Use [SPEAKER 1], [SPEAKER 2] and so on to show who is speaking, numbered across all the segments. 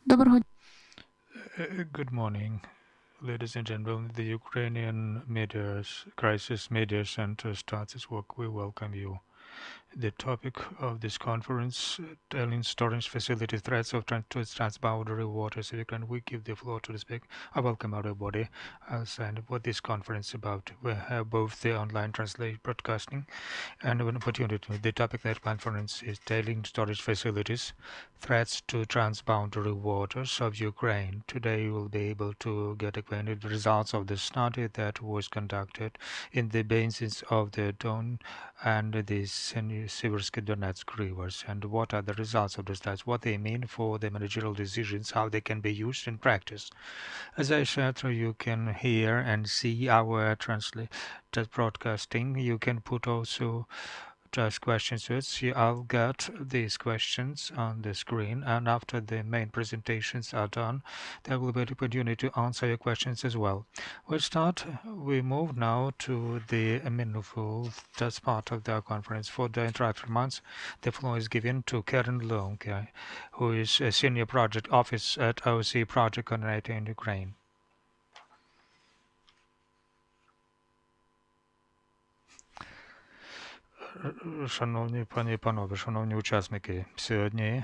[SPEAKER 1] Доброго
[SPEAKER 2] Good morning, ladies and gentlemen. The Ukrainian Crisis Media Center starts its work. We welcome you. The topic of this conference, Tailings storage facility threats of transboundary waters. Ukraine, we give the floor to the speaker. I welcome everybody. And what this conference about? We have both the online translate broadcasting and an opportunity. The topic of that conference is Tailings storage facilities, threats to transboundary waters of Ukraine. Today you will be able to get acquainted with the results of the study that was conducted in the basins of the Don and the Siversky Donetsk rivers, and what are the results of the studies, what they mean for the managerial decisions, how they can be used in practice. As I said, you can hear and see our translated broadcasting. You can put also ask questions to it. I'll get these questions on the screen, and after the main presentations are done, there will be an opportunity to answer your questions as well. We move now to the meaningful that's part of the conference. For the interactive months, the floor is given to Karin Rolke, who is a senior project office at OSCE project coordinator in Ukraine. Шановні пані і панове, шановні учасники, сьогодні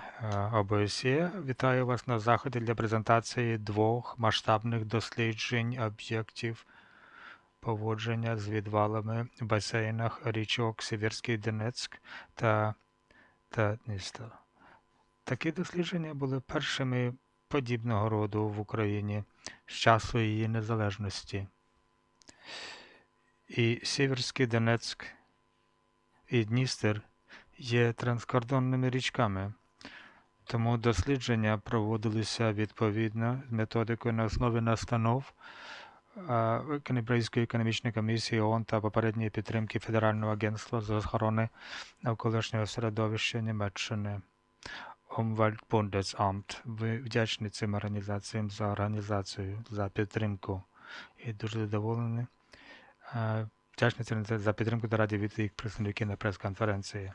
[SPEAKER 2] ОБСЄ вітає вас на заході для презентації двох масштабних досліджень об'єктів поводження з відвалами в басейнах річок Сіверський Донецьк та Дністер. Такі дослідження були першими подібного роду в Україні з часу її незалежності. І Сіверський Донецьк і Дністер є транскордонними річками, тому дослідження проводилися відповідно з методикою на основі настанов Європейської економічної комісії ООН та попередньої підтримки Федерального агентства з охорони навколишнього середовища Німеччини. Umweltbundesamt. Ви вдячні цим організаціям за організацію, за підтримку і дуже задоволені. Вдячні за підтримку та раді від їх представників на прес-конференції.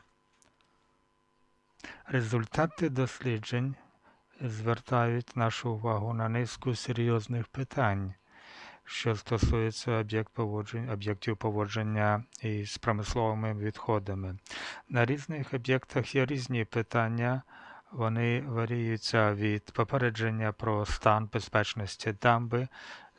[SPEAKER 2] Результати досліджень звертають нашу увагу на низку серйозних питань, що стосуються об'єктів поводження із промисловими відходами. На різних об'єктах є різні питання, вони варіюються від попередження про стан безпечності дамби,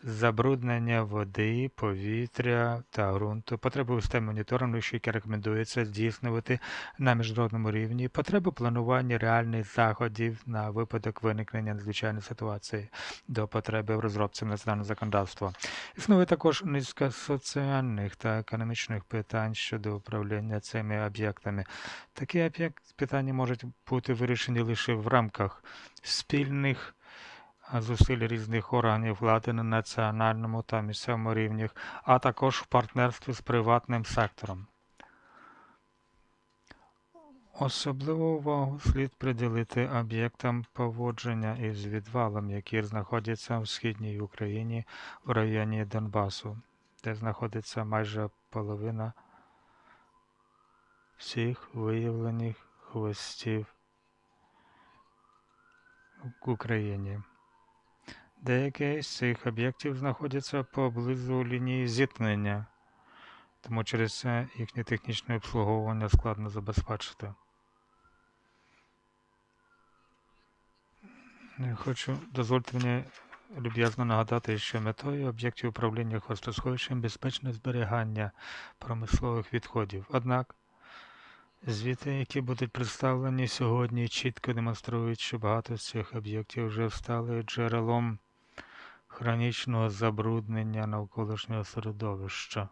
[SPEAKER 2] забруднення води, повітря та ґрунту, потреби системи моніторингу, що рекомендується здійснювати на міжнародному рівні, потреби планування реальних заходів на випадок виникнення надзвичайної ситуації до потреби в розробці національного законодавства. Існує також низка соціальних та економічних питань щодо управління цими об'єктами. Такі питання можуть бути вирішені лише в рамках спільних зусиль різних органів влади на національному та місцевому рівнях, а також в партнерстві з приватним сектором. Особливу увагу слід приділити об'єктам поводження із відвалом, які знаходяться в східній Україні в районі Донбасу, де знаходиться майже половина всіх виявлених хвостів в Україні. Деякі з цих об'єктів знаходяться поблизу лінії зіткнення, тому через це їхнє технічне обслуговування складно забезпечити. Дозвольте мені люб'язно нагадати, що метою об'єктів управління хвостосховищем безпечне зберігання промислових відходів. Однак, звіти, які будуть представлені сьогодні, чітко демонструють, що багато з цих об'єктів вже стали джерелом хронічного забруднення навколишнього середовища.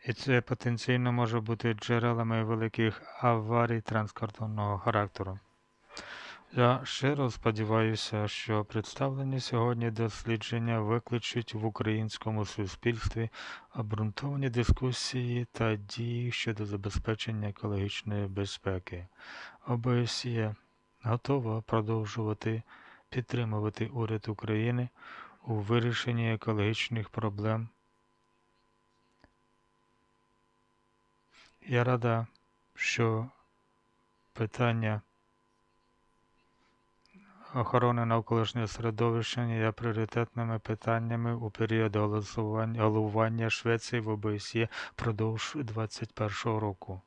[SPEAKER 2] І це потенційно може бути джерелами великих аварій транскордонного характеру. Я щиро сподіваюся, що представлені сьогодні дослідження викличуть в українському суспільстві обґрунтовані дискусії та дії щодо забезпечення екологічної безпеки. ОБСЄ готова продовжувати підтримувати уряд України у вирішенні екологічних проблем. Я рада, що питання охорони навколишнього середовища є пріоритетними питаннями у період головування Швеції в ОБСЄ впродовж 2021 року.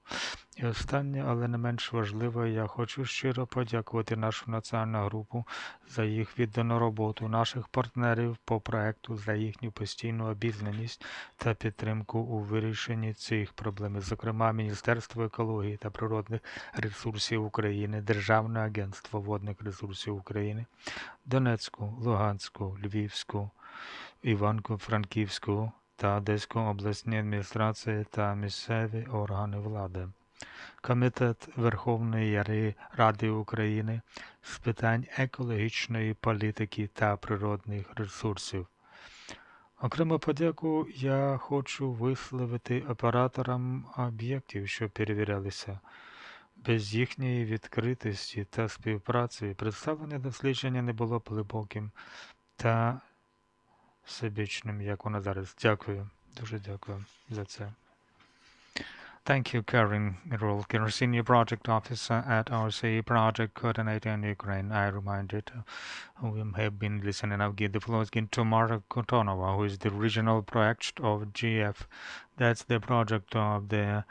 [SPEAKER 2] І останнє, але не менш важливе, я хочу щиро подякувати нашу національну групу за їх віддану роботу, наших партнерів по проекту за їхню постійну обізнаність та підтримку у вирішенні цих проблем, зокрема Міністерство екології та природних ресурсів України, Державне агентство водних ресурсів України, Донецьку, Луганську, Львівську, Івано-Франківську та Одеську обласні адміністрації та місцеві органи влади. Комітет Верховної Ради України з питань екологічної політики та природних ресурсів. Окрему подяку я хочу висловити операторам об'єктів, що перевірялися. Без їхньої відкритості та співпраці представлене дослідження не було б глибоким та всебічним, як воно зараз. Дякую. Дуже дякую за це. Thank you, Karin Rolke, Senior Project Officer at OSCE Project Coordinator in Ukraine. I reminded we have been listening. I'll give the floor again to Tamara Kutonova, who is the regional project of GF. That's the project of the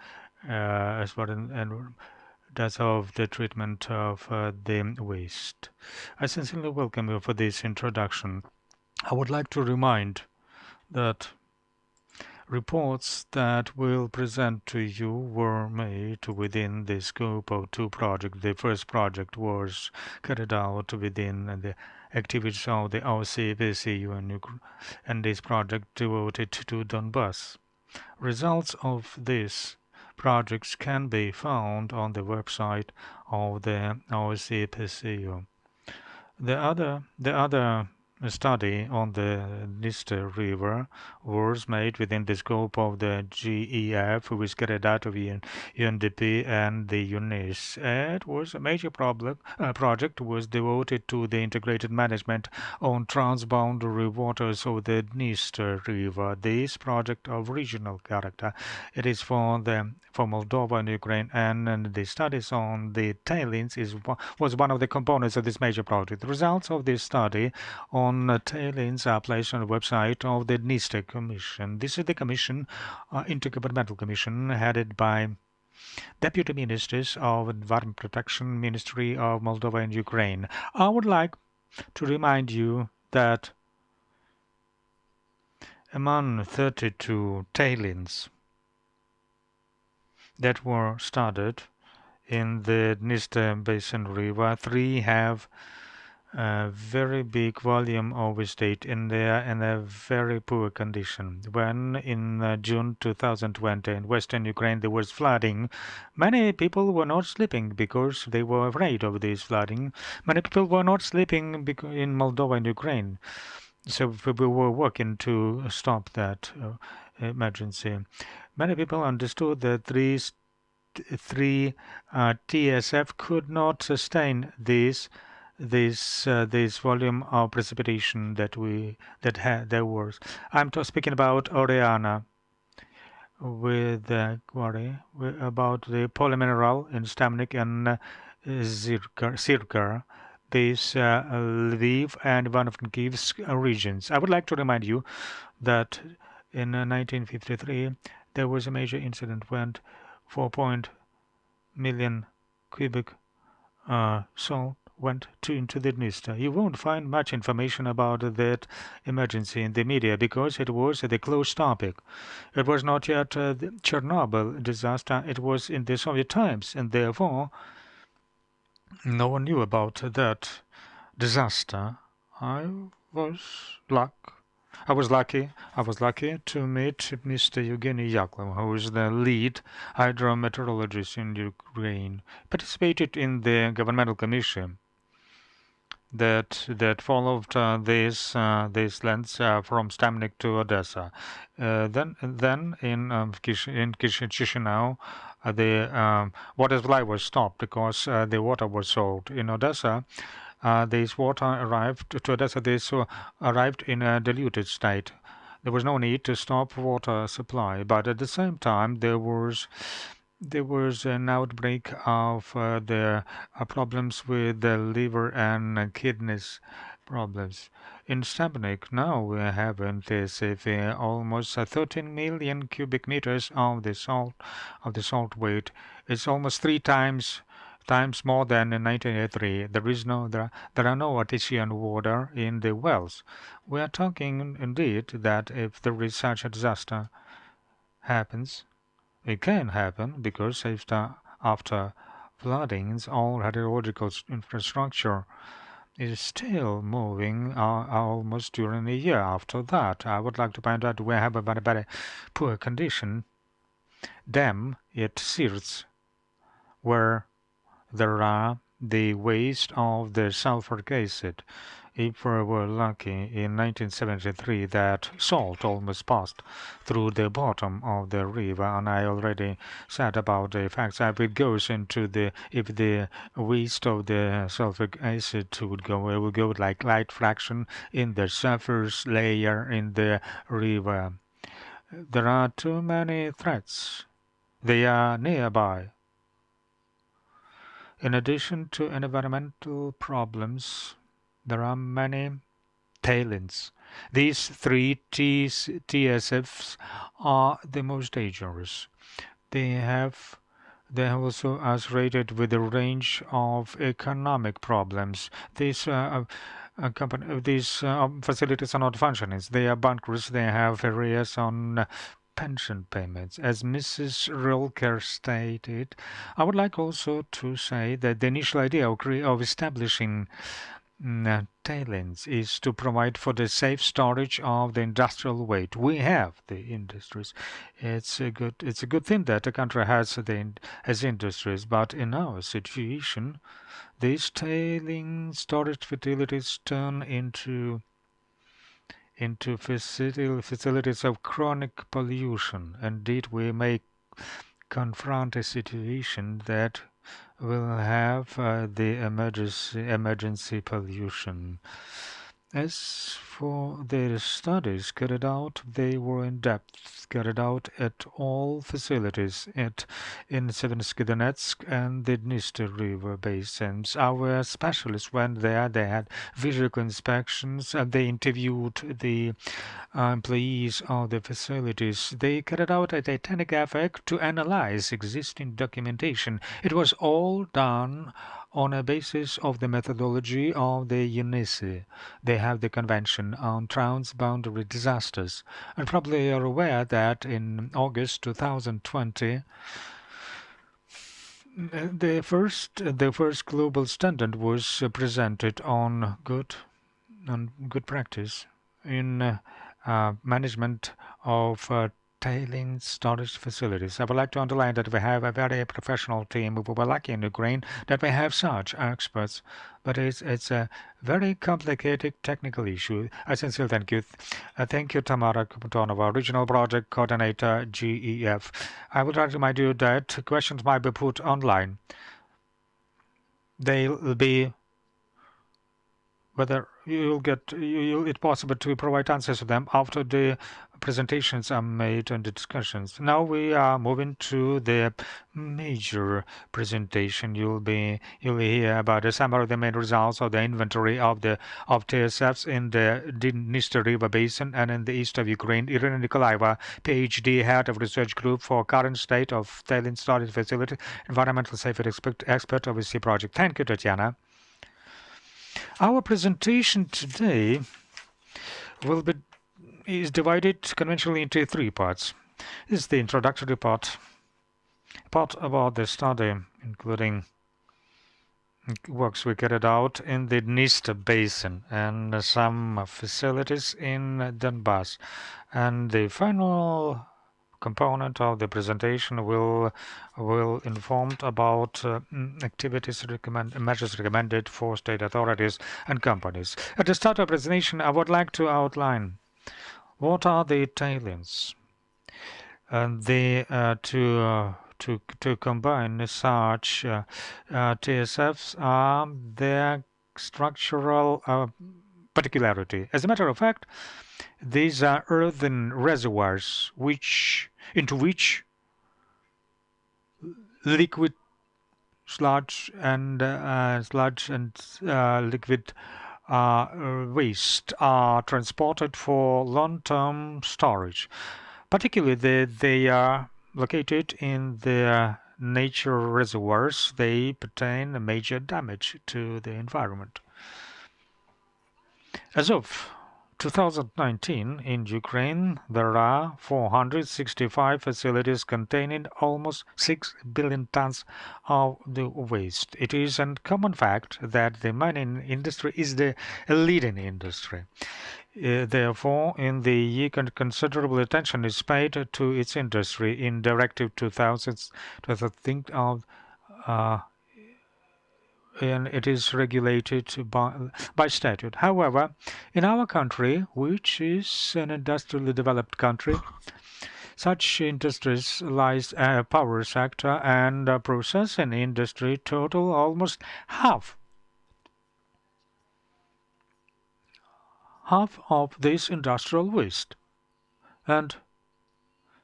[SPEAKER 2] that's of the treatment of the waste. I sincerely welcome you for this introduction. I would like to remind that reports that we'll present to you were made within the scope of two projects. The first project was carried out within the activities of the OSCE and this project devoted to Donbass. Results of these projects can be found on the website of the OSCE. The other study on the Dniester River was made within the scope of the GEF, which was carried out of UNDP and the UNECE. It was a major project was devoted to the integrated management on transboundary waters of the Dniester River. This project of regional character. It is for Moldova and Ukraine, and the studies on the tailings was one of the components of this major project. The results of this study on tailings are placed on the website of the Dniester Commission. This is the commission, Intergovernmental Commission, headed by Deputy Ministers of Environment Protection, Ministry of Moldova and Ukraine. I would like to remind you that among 32 tailings that were studied in the Dniester Basin River, 3 have a very big volume of waste in there in a very poor condition. When in June 2020 in western Ukraine there was flooding, many people were not sleeping because they were afraid of this flooding. Many people were not sleeping in Moldova and Ukraine. So we were working to stop that emergency. Many people understood that three TSF could not sustain this volume of precipitation there was. I'm speaking about Iryna with the quarry about the polymineral in Stamnik and Zirka, these Lviv and Ivano-Frankivsk regions. I would like to remind you that in 1953 there was a major incident when 4 million cubic salt went into the Dniester. You won't find much information about that emergency in the media because it was the closed topic. It was not yet the Chernobyl disaster. It was in the Soviet times, and therefore no one knew about that disaster. I was lucky to meet Mr. Evgeny Yaklov, who is the lead hydrometeorologist in Ukraine. Participated in the governmental commission that followed these lands from Stamnik to Odessa. Then in Chisinau, the water supply was stopped because the water was sold. In Odessa, this water arrived in a diluted state. There was no need to stop water supply, but at the same time there was there was an outbreak of the problems with the liver and kidneys problems. In Stabnik now we have in this almost 13 million cubic meters of the salt weight. It's almost three times more than in 1983. There are no artesian water in the wells. We are talking indeed that if there is such a disaster happens, it can happen because after floodings, all hydrological infrastructure is still moving almost during a year after that. I would like to point out we have a very poor condition dam at Sirts, where there are the waste of the sulfuric acid. If we were lucky in 1973 that salt almost passed through the bottom of the river, and I already said about the facts. If it goes into if the waste of the sulfuric acid would go, it will go like light fraction in the surface layer in the river. There are too many threats. They are nearby. In addition to environmental problems, there are many tailings. These three TSFs are the most dangerous. They have also associated with a range of economic problems. These facilities are not functioning. They are bankrupt. They have arrears on pension payments. As Mrs. Rolke stated, I would like also to say that the initial idea of establishing tailings is to provide for the safe storage of the industrial waste. We have the industries. It's a good thing that a country has industries, but in our situation, these tailings storage facilities turn into facilities of chronic pollution. Indeed, we may confront a situation that will have the emergency pollution. As for the studies carried out, they were in depth, carried out at all facilities in Seversky Donetsk and the Dniester River basins. Our specialists went there, they had visual inspections, and they interviewed the employees of the facilities. They carried out a titanic effort to analyze existing documentation. It was all done on a basis of the methodology of the UNECE. They have the Convention on Transboundary Disasters. And probably you're aware that in August 2020, the first global standard was presented on good practice in management of tailings storage facilities. I would like to underline that we have a very professional team. We were lucky in Ukraine that we have such experts, but it's a very complicated technical issue. I sincerely thank you. Thank you, Tamara Kutonova, Regional Project Coordinator, GEF. I would like to remind you that questions might be put online. They'll be whether it's possible to provide answers to them after the presentations are made and the discussions. Now we are moving to the major presentation. You'll hear about the summary of the main results of the inventory of TSFs in the Dniester River Basin and in the east of Ukraine. Iryna Nikolaieva, PhD, head of research group for Karin State of Tailings Storage Facility, environmental safety expert of OSCE project. Thank you, Tatiana. Our presentation today is divided conventionally into three parts. This is the introductory part about the study, including works we carried out in the Dniester Basin and some facilities in Donbass. And the final component of the presentation will inform about activities measures recommended for state authorities and companies. At the start of the presentation, I would like to outline what are the tailings, and to combine such TSFs are their structural particularity. As a matter of fact, these are earthen reservoirs into which liquid sludge and liquid waste are transported for long-term storage. Particularly, they are located in the nature reservoirs. They pertain a major damage to the environment. As of 2019, in Ukraine, there are 465 facilities containing almost 6 billion tons of the waste. It is a common fact that the mining industry is the leading industry. Therefore, in the EU, considerable attention is paid to its industry in Directive 2000, and it is regulated by statute. However, in our country, which is an industrially developed country, such industries like power sector and processing industry total almost half of this industrial waste, and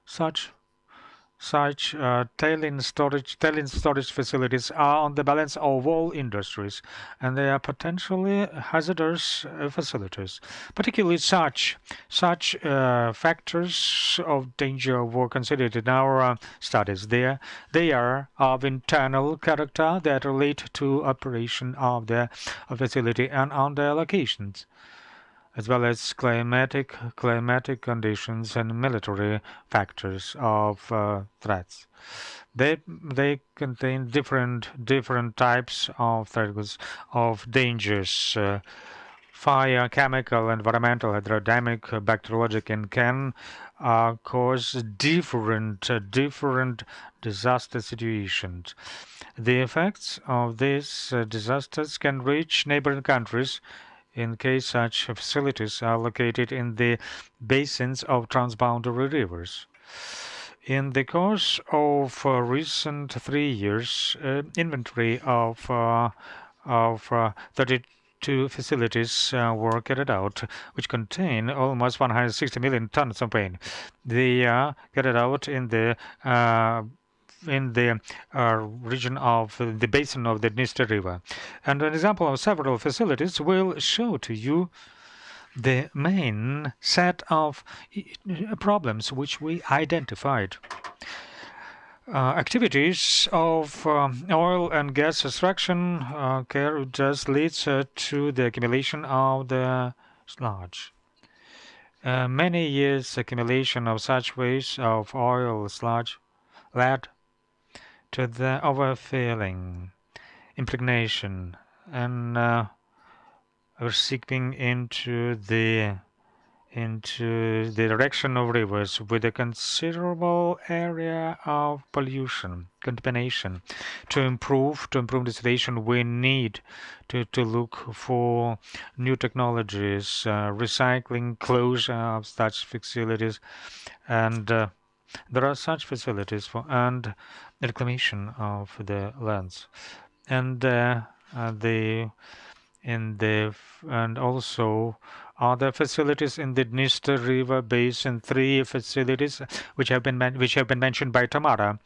[SPEAKER 2] such tailings storage facilities are on the balance of all industries, and they are potentially hazardous facilities. Particularly such factors of danger were considered in our studies. They are of internal character that relate to operation of the facility and on their locations, as well as climatic conditions and military factors of threats. They contain different types of threats, of dangers. Fire, chemical, environmental, hydrodynamic, bacteriological, and can cause different disaster situations. The effects of these disasters can reach neighboring countries in case such facilities are located in the basins of transboundary rivers. In the course of recent 3 years, inventory of 32 facilities were carried out, which contain almost 160 million tons of paint. They are carried out in the region of the basin of the Dniester River. And an example of several facilities will show to you the main set of problems which we identified. Activities of oil and gas extraction just leads to the accumulation of the sludge. Many years accumulation of such waste of oil sludge led to the overfilling, impregnation, and seeping into the direction of rivers with a considerable area of pollution, contamination. To improve the situation, we need to look for new technologies, recycling, closure of such facilities, and there are such facilities and reclamation of the lands, and also other facilities in the Dniester River basin. 3 facilities which have been mentioned by Tamara,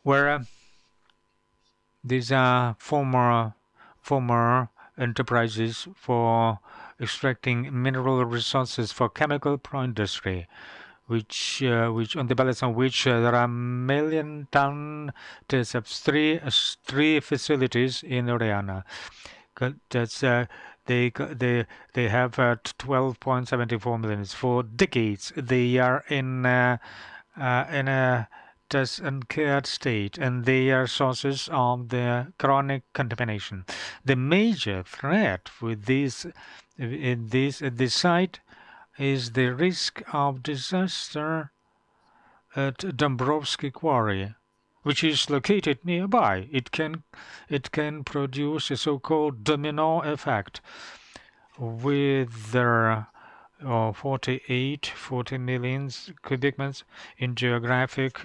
[SPEAKER 2] where these are former enterprises for extracting mineral resources for chemical industry, which on the balance on which there are million tons of 3 facilities in Iryna. That's they have 12.74 million for decades. They are in a just uncared state, and they are sources of the chronic contamination. The major threat with this site is the risk of disaster at Dombrovsky Quarry, which is located nearby. It can produce a so-called domino effect with their 40 million cubic meters in geographic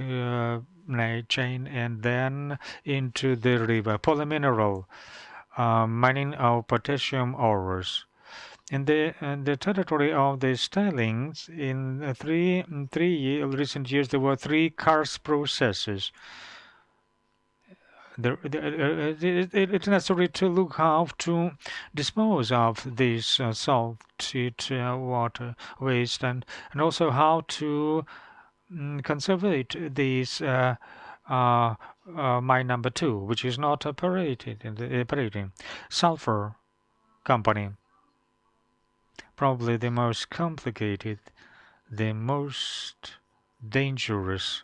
[SPEAKER 2] chain, and then into the river. Polymineral mining of potassium ores. In the territory of the Tailings, in recent years, there were 3 karst processes it's necessary to look how to dispose of this salted water waste and also how to conservate this mine number 2, which is not operating. Sulfur company, probably the most complicated, the most dangerous,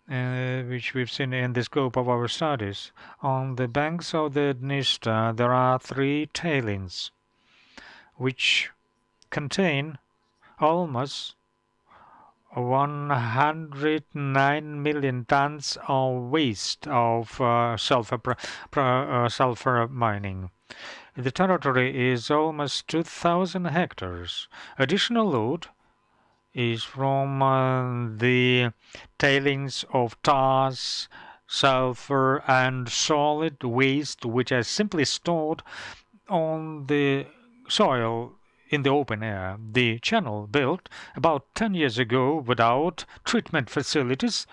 [SPEAKER 2] which we've seen in the scope of our studies. On the banks of the Dniester, there are 3 tailings, which contain almost 109 million tons of waste of sulfur mining. The territory is almost 2,000 hectares. Additional load is from the tailings of tars, sulfur and solid waste, which are simply stored on the soil in the open air. The channel, built about 10 years ago without treatment facilities,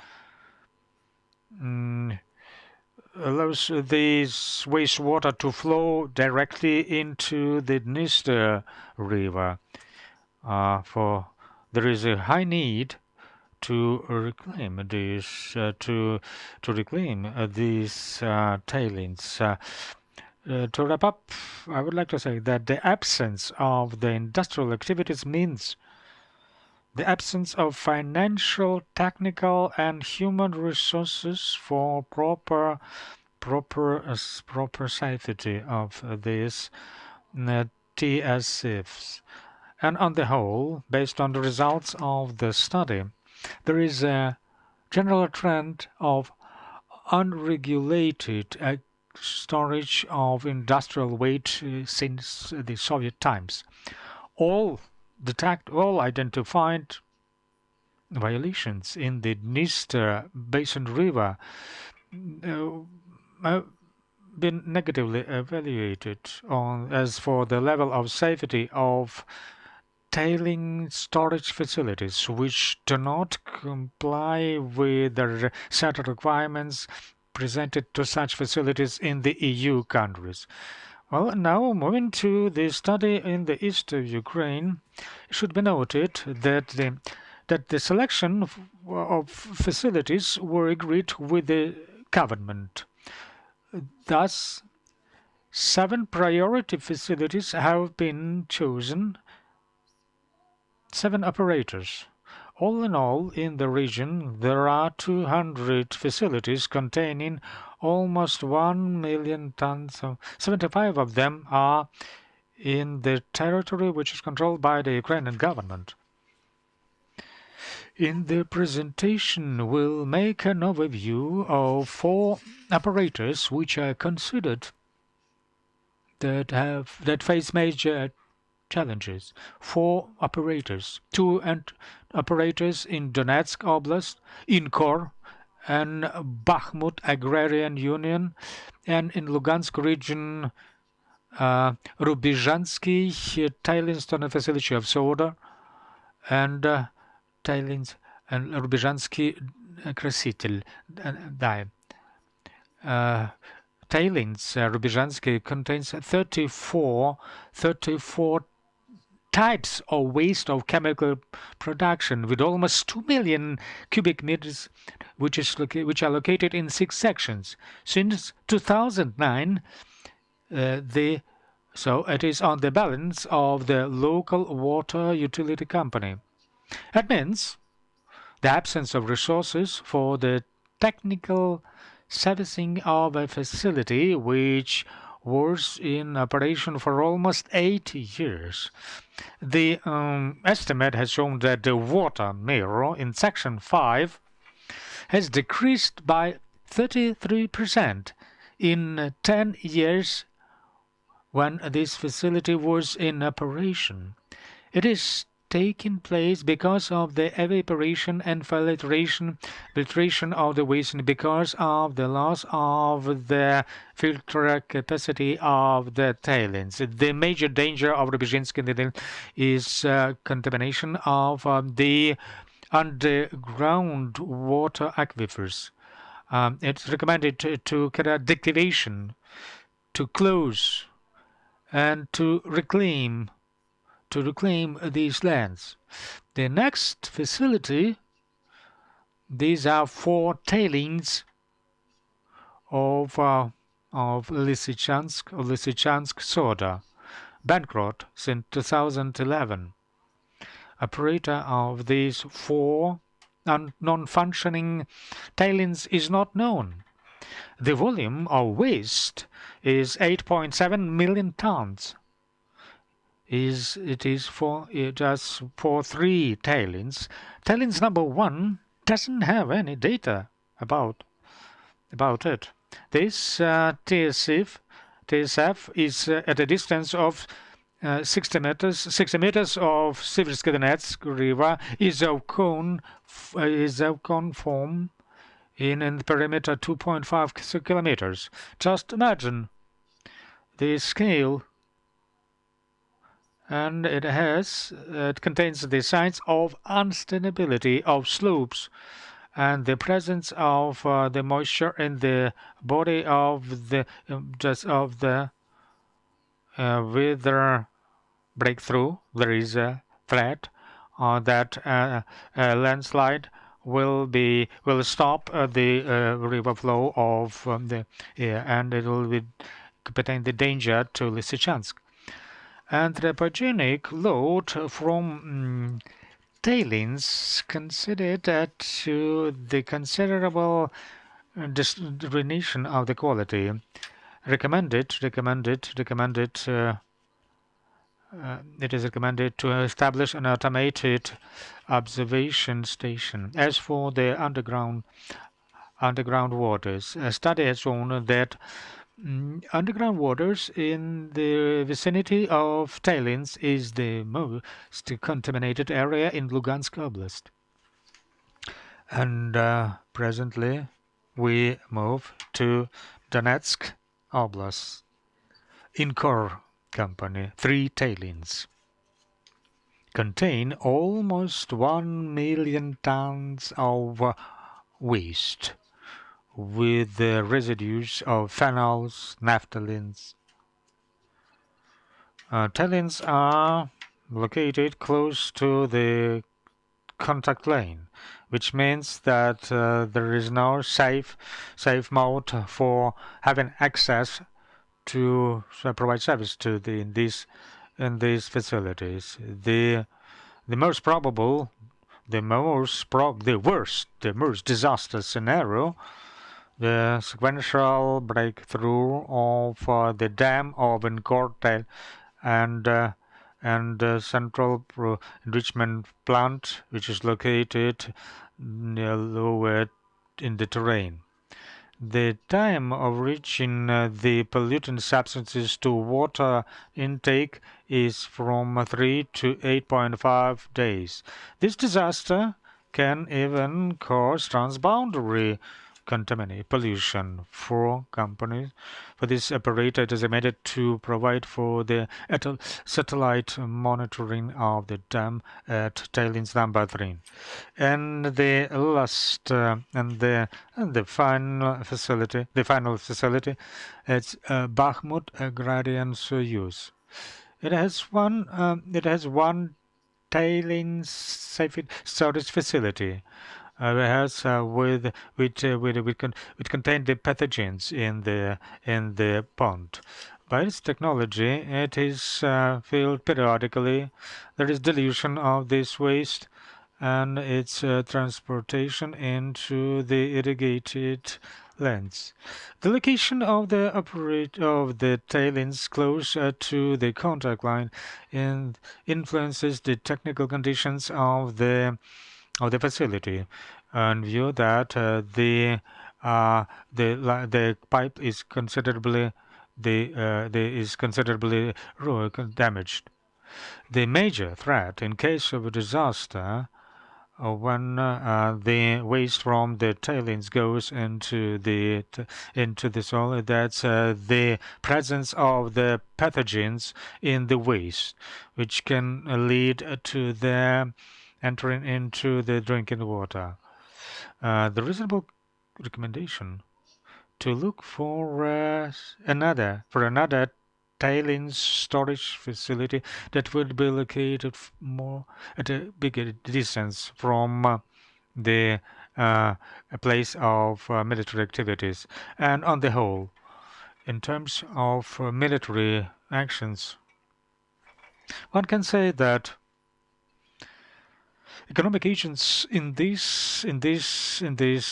[SPEAKER 2] allows this wastewater to flow directly into the Dniester River. For there is a high need to reclaim this, to reclaim these tailings. To wrap up, I would like to say that the absence of the industrial activities means the absence of financial, technical, and human resources for proper safety of these TSFs. And on the whole, based on the results of the study, there is a general trend of unregulated storage of industrial waste since the Soviet times. All identified violations in the Dniester Basin River have been negatively evaluated as for the level of safety of tailing storage facilities, which do not comply with the set requirements presented to such facilities in the EU countries. Well, now moving to the study in the east of Ukraine, it should be noted that the selection of facilities were agreed with the government. Thus, 7 priority facilities have been chosen, 7 operators. All in all, in the region, there are 200 facilities containing almost 1 million tons. 75 of them are in the territory which is controlled by the Ukrainian government. In the presentation, we'll make an overview of 4 operators which are considered that face major challenges. 4 operators, 2 operators in Donetsk Oblast, in Kor and Bakhmut Agrarian Union, and in Lugansk region, Rubizhansky Tailings facility of soda, and Tailings and Rubizhansky Krasитель dye. Tailings Rubizhansky contains 34 types of waste of chemical production, with almost 2 million cubic meters, which are located in 6 sections. Since 2009, so it is on the balance of the local water utility company. That means the absence of resources for the technical servicing of a facility which was in operation for almost 80 years. The estimate has shown that the water mirror in section 5 has decreased by 33% in 10 years when this facility was in operation. It is taking place because of the evaporation and filtration of the waste, and because of the loss of the filter capacity of the tailings. The major danger of Rubizhansky is contamination of the underground water aquifers. it's recommended to carry out deactivation, to close, and to reclaim these lands. The next facility, these are 4 tailings of Lysychansk soda, bankrupt since 2011. Operator of these 4 non-functioning tailings is not known. The volume of waste is 8.7 million tons. It is for just for 3 tailings. Tailings number 1 doesn't have any data about it. This TSF is at a distance of 60 meters. 60 meters of Siversky Donetsk River is of cone form in the perimeter 2.5 kilometers. Just imagine the scale. And it contains the signs of unstability of slopes and the presence of the moisture in the body of the weather breakthrough. There is a threat that a landslide will stop the river flow of the air, and it will contain the danger to Lysychansk. Anthropogenic load from tailings considered to the considerable degradation of the quality. It is recommended to establish an automated observation station. As for the underground waters, a study has shown that underground waters in the vicinity of tailings is the most contaminated area in Lugansk Oblast. And presently we move to Donetsk Oblast. Inkor company, 3 tailings contain almost 1 million tons of waste, with the residues of phenols, naphthalines. Tailings are located close to the contact lane, which means that there is no safe mode for having access to provide service to in these facilities. The most probable, the most disaster scenario, the sequential breakthrough of the dam of Inkor and central enrichment plant, which is located lower in the terrain. The time of reaching the pollutant substances to water intake is from 3 to 8.5 days. This disaster can even cause transboundary pollution for companies. For this operator, it is estimated to provide for the satellite monitoring of the dam at tailings number 3. And the last and the final facility, it's Bakhmut Agrarian Soyuz. It has one tailings storage facility. It contain the pathogens in the pond. By its technology, it is filled periodically. There is dilution of this waste and its transportation into the irrigated lands. The location of the tailings close to the contact line influences the technical conditions of the facility, and view that the pipe is considerably damaged. The major threat in case of a disaster, when the waste from the tailings goes into the soil, that's the presence of the pathogens in the waste, which can lead to their entering into the drinking water. The reasonable recommendation to look for another tailings storage facility that would be located more at a bigger distance from the place of military activities. And on the whole, in terms of military actions, one can say that economic agents in this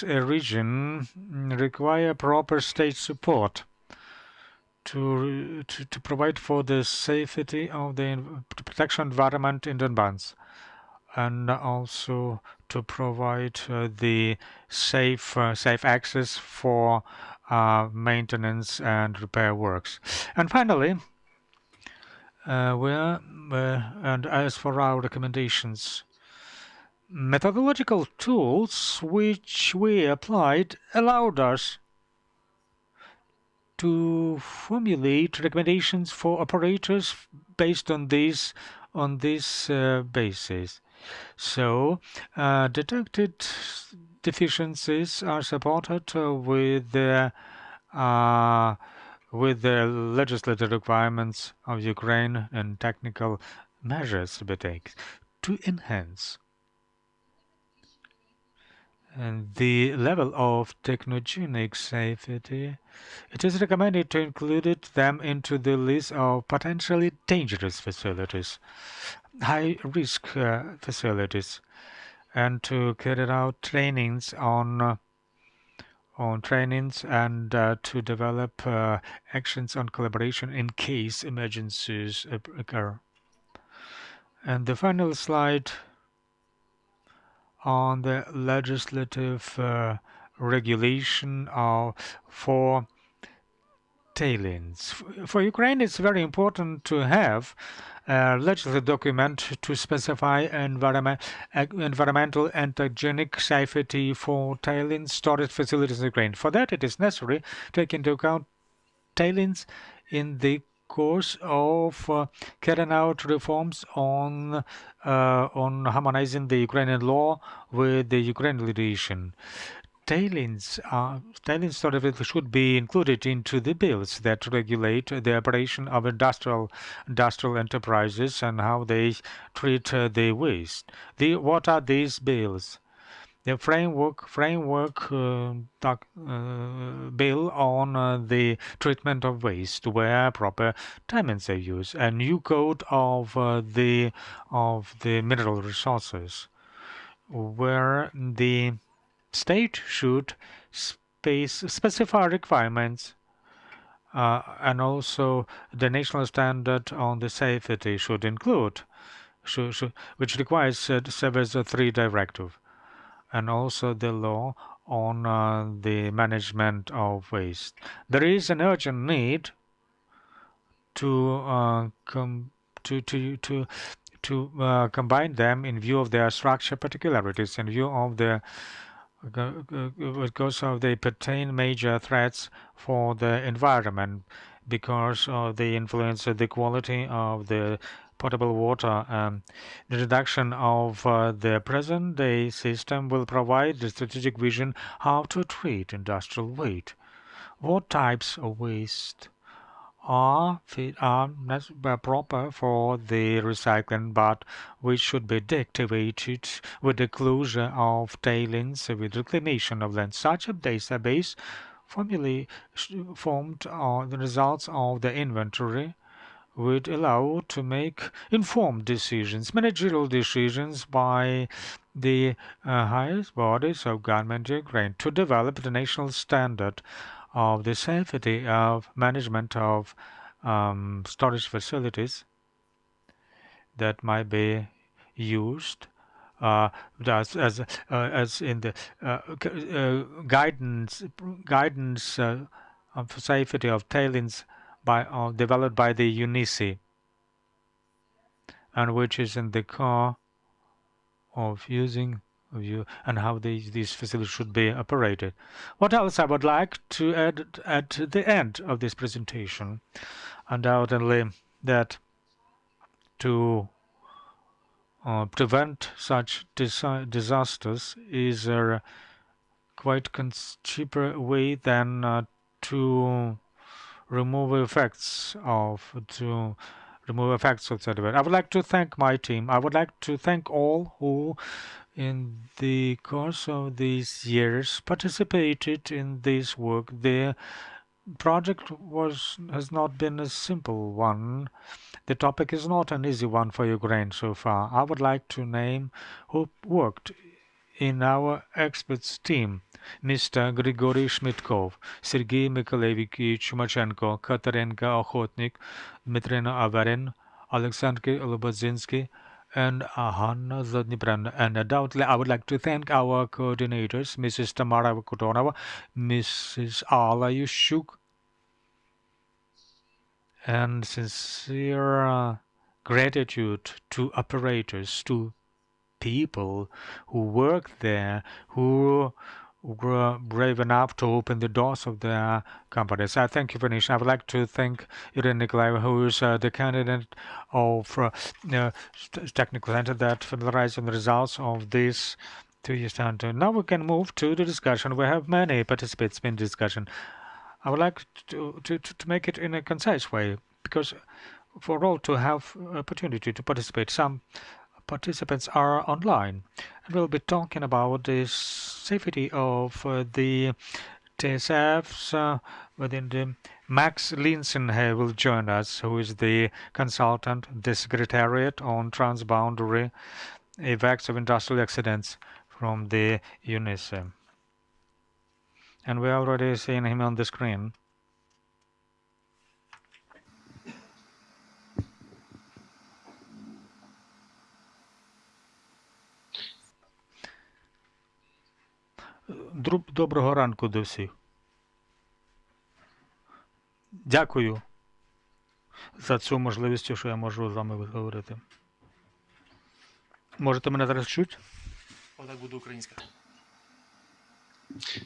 [SPEAKER 2] region require proper state support to provide for the safety of the protection environment in Donbass, and also to provide the safe access for maintenance and repair works. And finally, and as for our recommendations, methodological tools which we applied allowed us to formulate recommendations for operators based on this basis. So, detected deficiencies are supported with the legislative requirements of Ukraine and technical measures to be taken to enhance and the level of technogenic safety. It is recommended to include them into the list of potentially dangerous facilities, high-risk facilities, and to carry out trainings on trainings and to develop actions on collaboration in case emergencies occur. And the final slide on the legislative regulation for tailings. For Ukraine, it's very important to have a legislative document to specify environmental and technogenic safety for tailings storage facilities in Ukraine. For that, it is necessary to take into account tailings in the course of carrying out reforms on harmonizing the Ukrainian law with the Ukrainian legislation. Tailings storage should be included into the bills that regulate the operation of industrial enterprises and how they treat the waste. What are these bills? The framework bill on the treatment of waste, where proper terms are used, a new code of the mineral resources, where the state should specify requirements, and also the national standard on the safety should include, which requires serves a 3 directive, and also the law on the management of waste. There is an urgent need to combine them in view of their structure particularities, in view of the because of they pertain major threats for the environment, because they influence the quality of the potable water. The reduction of the present-day system will provide the strategic vision how to treat industrial waste. What types of waste are proper for the recycling, but which should be deactivated with the closure of tailings, with reclamation of land. Such a database formed on the results of the inventory would allow to make informed decisions, managerial decisions by the highest bodies of government in Ukraine to develop the national standard of the safety of management of storage facilities that might be used as in the guidance of safety of tailings developed by the UNECE, and which is in the core of using and how these facilities should be operated. What else I would like to add at the end of this presentation? Undoubtedly that to prevent such disasters is quite cheaper way than to remove effects of the I would like to thank my team. I would like to thank all who in the course of these years participated in this work. The project has not been a simple one. The topic is not an easy one for Ukraine so far. I would like to name who worked in our experts team: Mr. Grigory Shmitkov, Sergei Mikhailovich Chumachenko, Katarenka Ochotnik, Dmitrina Avarin, Alexander Lobodzinsky, and Hanna Zadnipran. And undoubtedly, I would like to thank our coordinators, Mrs. Tamara Kutonova, Mrs. Polishchuk, and sincere gratitude to operators, to people who worked there, who were brave enough to open the doors of their companies. I thank you for this. I would like to thank Iryna Nikolaieva, who is the candidate of technical center that familiarized on the results of this 2 years time. Now we can move to the discussion. We have many participants in the discussion. I would like to make it in a concise way, because for all to have opportunity to participate, some participants are online. And we'll be talking about the safety of the TSFs within the Max Linsen will join us, who is the consultant, the Secretariat on Transboundary Effects of Industrial Accidents from the UNECE. And we're already seeing him on the screen. Доброго ранку до всіх. Дякую за цю можливість, що я можу з вами говорити. Можете мене зараз чути?
[SPEAKER 1] Отак буде українська.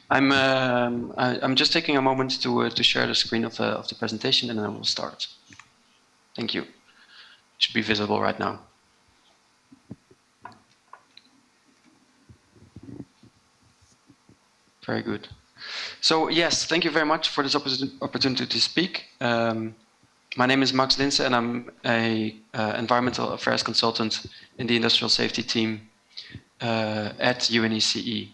[SPEAKER 3] I'm just taking a moment to share the screen of the presentation, and then we'll start. Thank you. It should be visible right now. Very good. So yes, thank you very much for this opportunity to speak. My name is Max Linsen, and I'm a environmental affairs consultant in the industrial safety team at UNECE.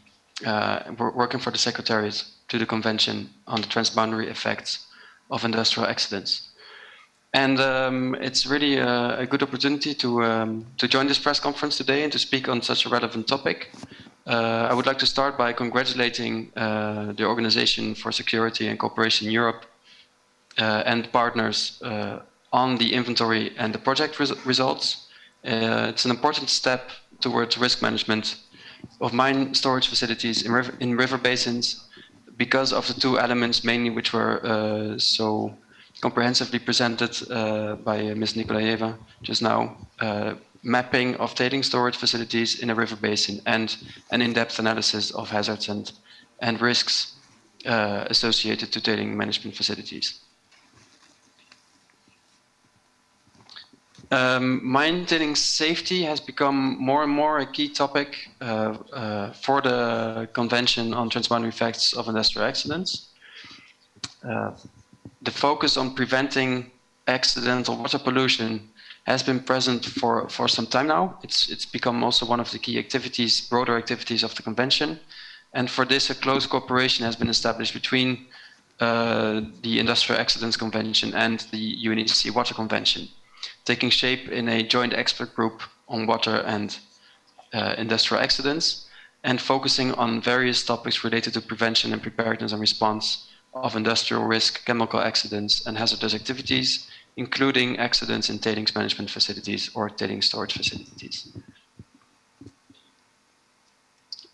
[SPEAKER 3] We're working for the Secretariat to the Convention on the Transboundary Effects of Industrial Accidents. And it's really a good opportunity to join this press conference today and to speak on such a relevant topic. I would like to start by congratulating the Organization for Security and Cooperation in Europe and partners on the inventory and the project results. It's an important step towards risk management of mine storage facilities in river basins, because of the two elements mainly which were so comprehensively presented by Ms. Nikolaieva just now. Mapping of tailings storage facilities in a river basin and an in-depth analysis of hazards and risks associated to tailing management facilities. Mine tailing safety has become more and more a key topic for the Convention on Transboundary Effects of Industrial Accidents. The focus on preventing accidental water pollution has been present for some time now. It's become also one of the key activities, broader activities of the Convention. And for this, a close cooperation has been established between the Industrial Accidents Convention and the UNECE Water Convention, taking shape in a joint expert group on water and industrial accidents, and focusing on various topics related to prevention and preparedness and response of industrial risk, chemical accidents, and hazardous activities, including accidents in tailings management facilities or tailings storage facilities.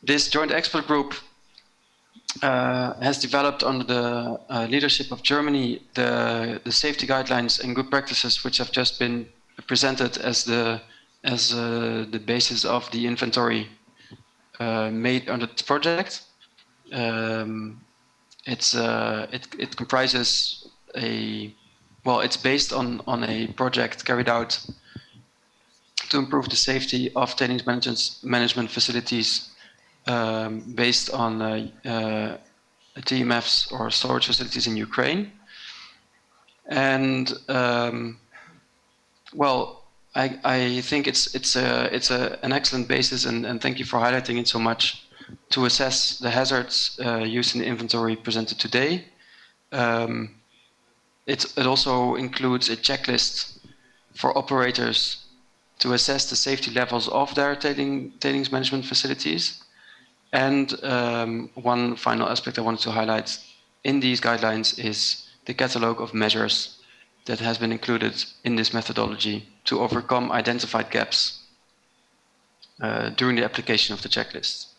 [SPEAKER 3] This joint expert group has developed under the leadership of Germany the safety guidelines and good practices which have just been presented as the basis of the inventory made under this project. It comprises it's based on a project carried out to improve the safety of tailings management facilities based on TMFs or storage facilities in Ukraine. And well, I think it's an excellent basis, and thank you for highlighting it so much, to assess the hazards used in the inventory presented today. It also includes a checklist for operators to assess the safety levels of their tailings management facilities. And one final aspect I wanted to highlight in these guidelines is the catalog of measures that has been included in this methodology to overcome identified gaps during the application of the checklist.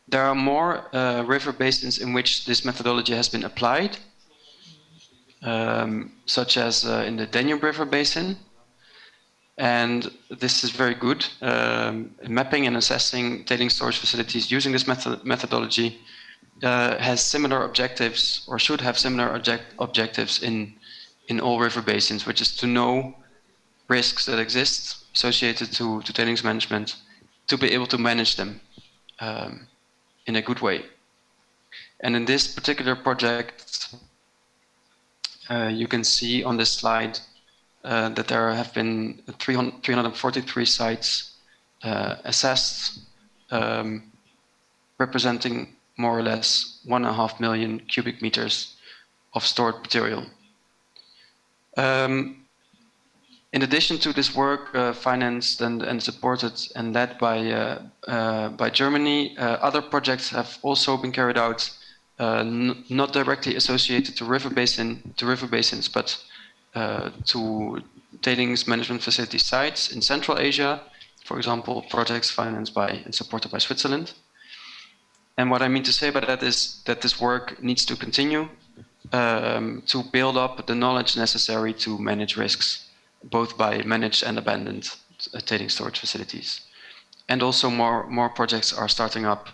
[SPEAKER 3] There are more river basins in which this methodology has been applied, such as in the Danube River Basin. And this is very good. Mapping and assessing tailings storage facilities using this methodology has similar objectives, or should have similar objectives in all river basins, which is to know risks that exist associated to tailings management, to be able to manage them in a good way. And in this particular project, you can see on this slide that there have been 343 sites assessed, representing more or less 1.5 million cubic meters of stored material. In addition to this work financed and supported and led by Germany, other projects have also been carried out, not directly associated to river basins, but to tailings management facility sites in Central Asia, for example, projects financed by and supported by Switzerland. And what I mean to say by that is that this work needs to continue to build up the knowledge necessary to manage risks, both by managed and abandoned tailings storage facilities. And also more projects are starting up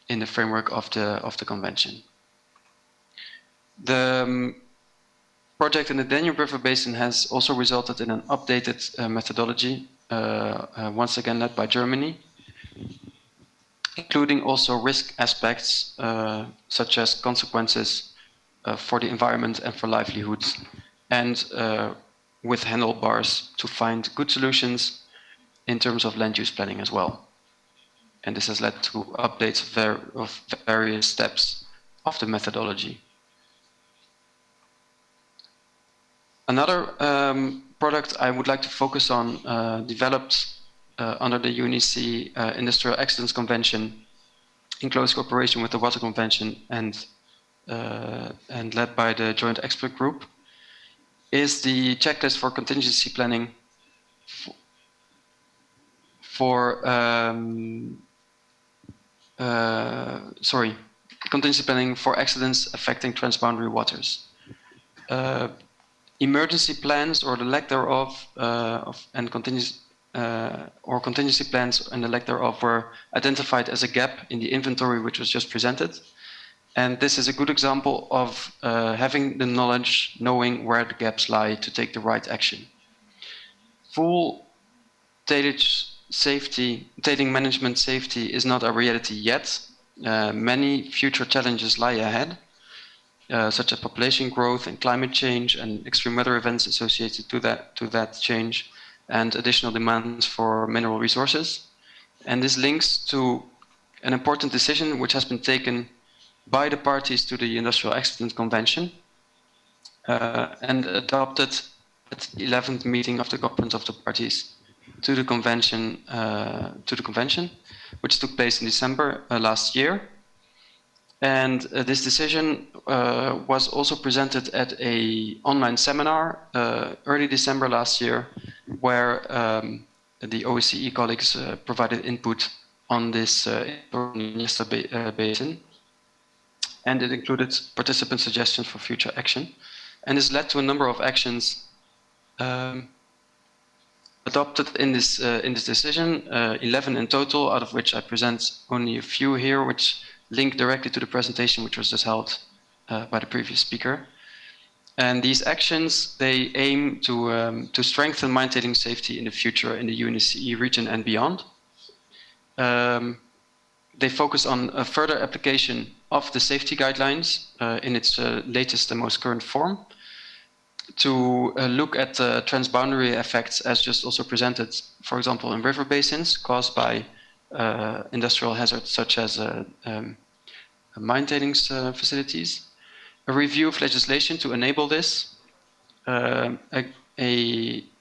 [SPEAKER 3] in the framework of the convention. The project in the Danube River Basin has also resulted in an updated methodology, once again led by Germany, including also risk aspects such as consequences for the environment and for livelihoods, and with handlebars to find good solutions in terms of land use planning as well. And this has led to updates of various steps of the methodology. Another product I would like to focus on, developed under the UNECE Industrial Excellence Convention in close cooperation with the Water Convention and led by the Joint Expert Group, is the checklist for contingency planning contingency planning for accidents affecting transboundary waters. Emergency plans or the lack thereof, contingency plans and the lack thereof were identified as a gap in the inventory which was just presented. And this is a good example of having the knowledge, knowing where the gaps lie to take the right action. Full tailing management safety is not a reality yet. Many future challenges lie ahead, such as population growth and climate change and extreme weather events associated to that change, and additional demands for mineral resources. And this links to an important decision which has been taken by the parties to the Industrial Excellence Convention and adopted at the 11th meeting of the Conference of the Parties to the convention, which took place in December last year. And this decision was also presented at an online seminar early December last year, where the OSCE colleagues provided input on this basin. And it included participant suggestions for future action. And this led to a number of actions adopted in this decision, 11 in total, out of which I present only a few here, which link directly to the presentation which was just held by the previous speaker. And these actions, they aim to strengthen mine tailing safety in the future in the UNECE region and beyond. They focus on a further application of the safety guidelines in its latest and most current form, to look at the transboundary effects as just also presented, for example, in river basins caused by industrial hazards such as mine tailings facilities, a review of legislation to enable this, an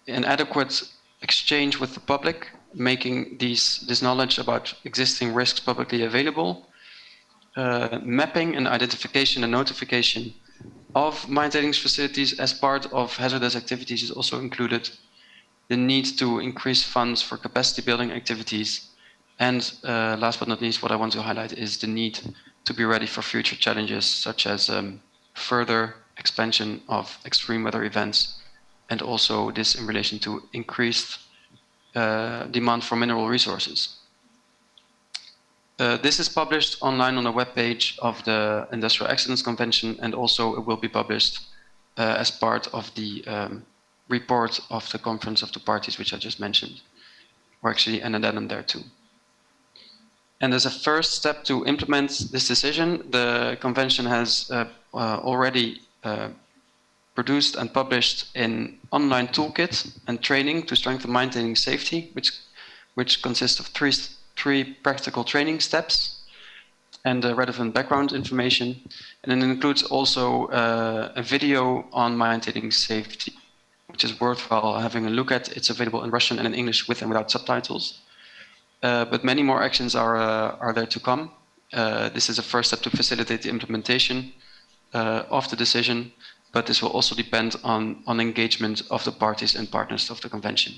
[SPEAKER 3] adequate exchange with the public, making this knowledge about existing risks publicly available, mapping and identification and notification of mine tailings facilities as part of hazardous activities is also included, the need to increase funds for capacity building activities, and last but not least, what I want to highlight is the need to be ready for future challenges, such as further expansion of extreme weather events, and also this in relation to increased demand for mineral resources. This is published online on the webpage of the Industrial Accidents Convention, and also it will be published as part of the report of the Conference of the Parties, which I just mentioned, or actually an addendum there too. And as a first step to implement this decision, the Convention has already produced and published an online toolkit and training to strengthen mine tailings safety, which consists of three practical training steps and relevant background information. And it includes also a video on mine tailings safety, which is worthwhile having a look at. It's available in Russian and in English with and without subtitles. But many more actions are there to come. This is a first step to facilitate the implementation of the decision, but this will also depend on engagement of the parties and partners of the convention.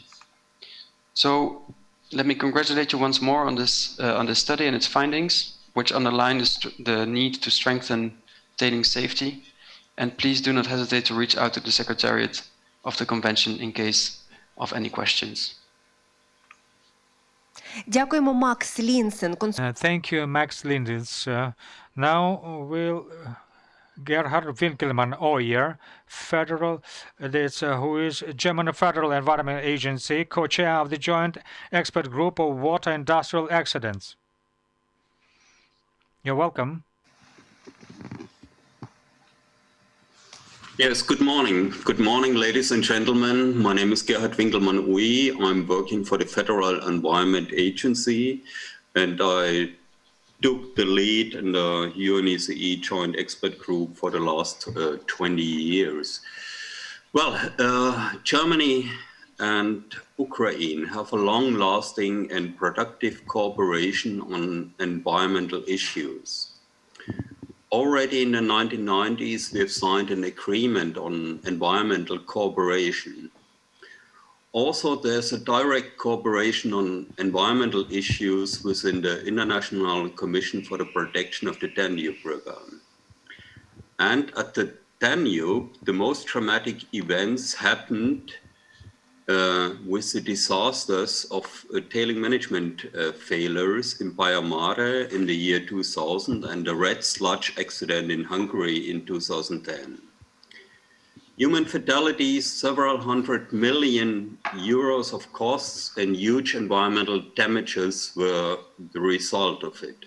[SPEAKER 3] So let me congratulate you once more on this study and its findings, which underline the need to strengthen tailings safety. And please do not hesitate to reach out to the Secretariat of the convention in case of any questions.
[SPEAKER 4] Дякуємо, Макс Лінсен.
[SPEAKER 2] Thank you, Max Linsen. Now will Gerhard Winkelmann Oyer, who is German Federal Environment Agency, co-chair of the Joint Expert Group of Water Industrial Accidents. You're welcome.
[SPEAKER 5] Yes, good morning. Good morning, ladies and gentlemen. My name is Gerhard Winkelmann-Oyer. I'm working for the Federal Environment Agency, and I took the lead in the UNECE Joint Expert Group for the last 20 years. Well, Germany and Ukraine have a long-lasting and productive cooperation on environmental issues. Already in the 1990s, we have signed an agreement on environmental cooperation. Also, there's a direct cooperation on environmental issues within the International Commission for the Protection of the Danube River. And at the Danube, the most traumatic events happened with the disasters of tailing management failures in Baia Mare in the year 2000 and the red sludge accident in Hungary in 2010. Human fatalities, several hundred million euros of costs, and huge environmental damages were the result of it.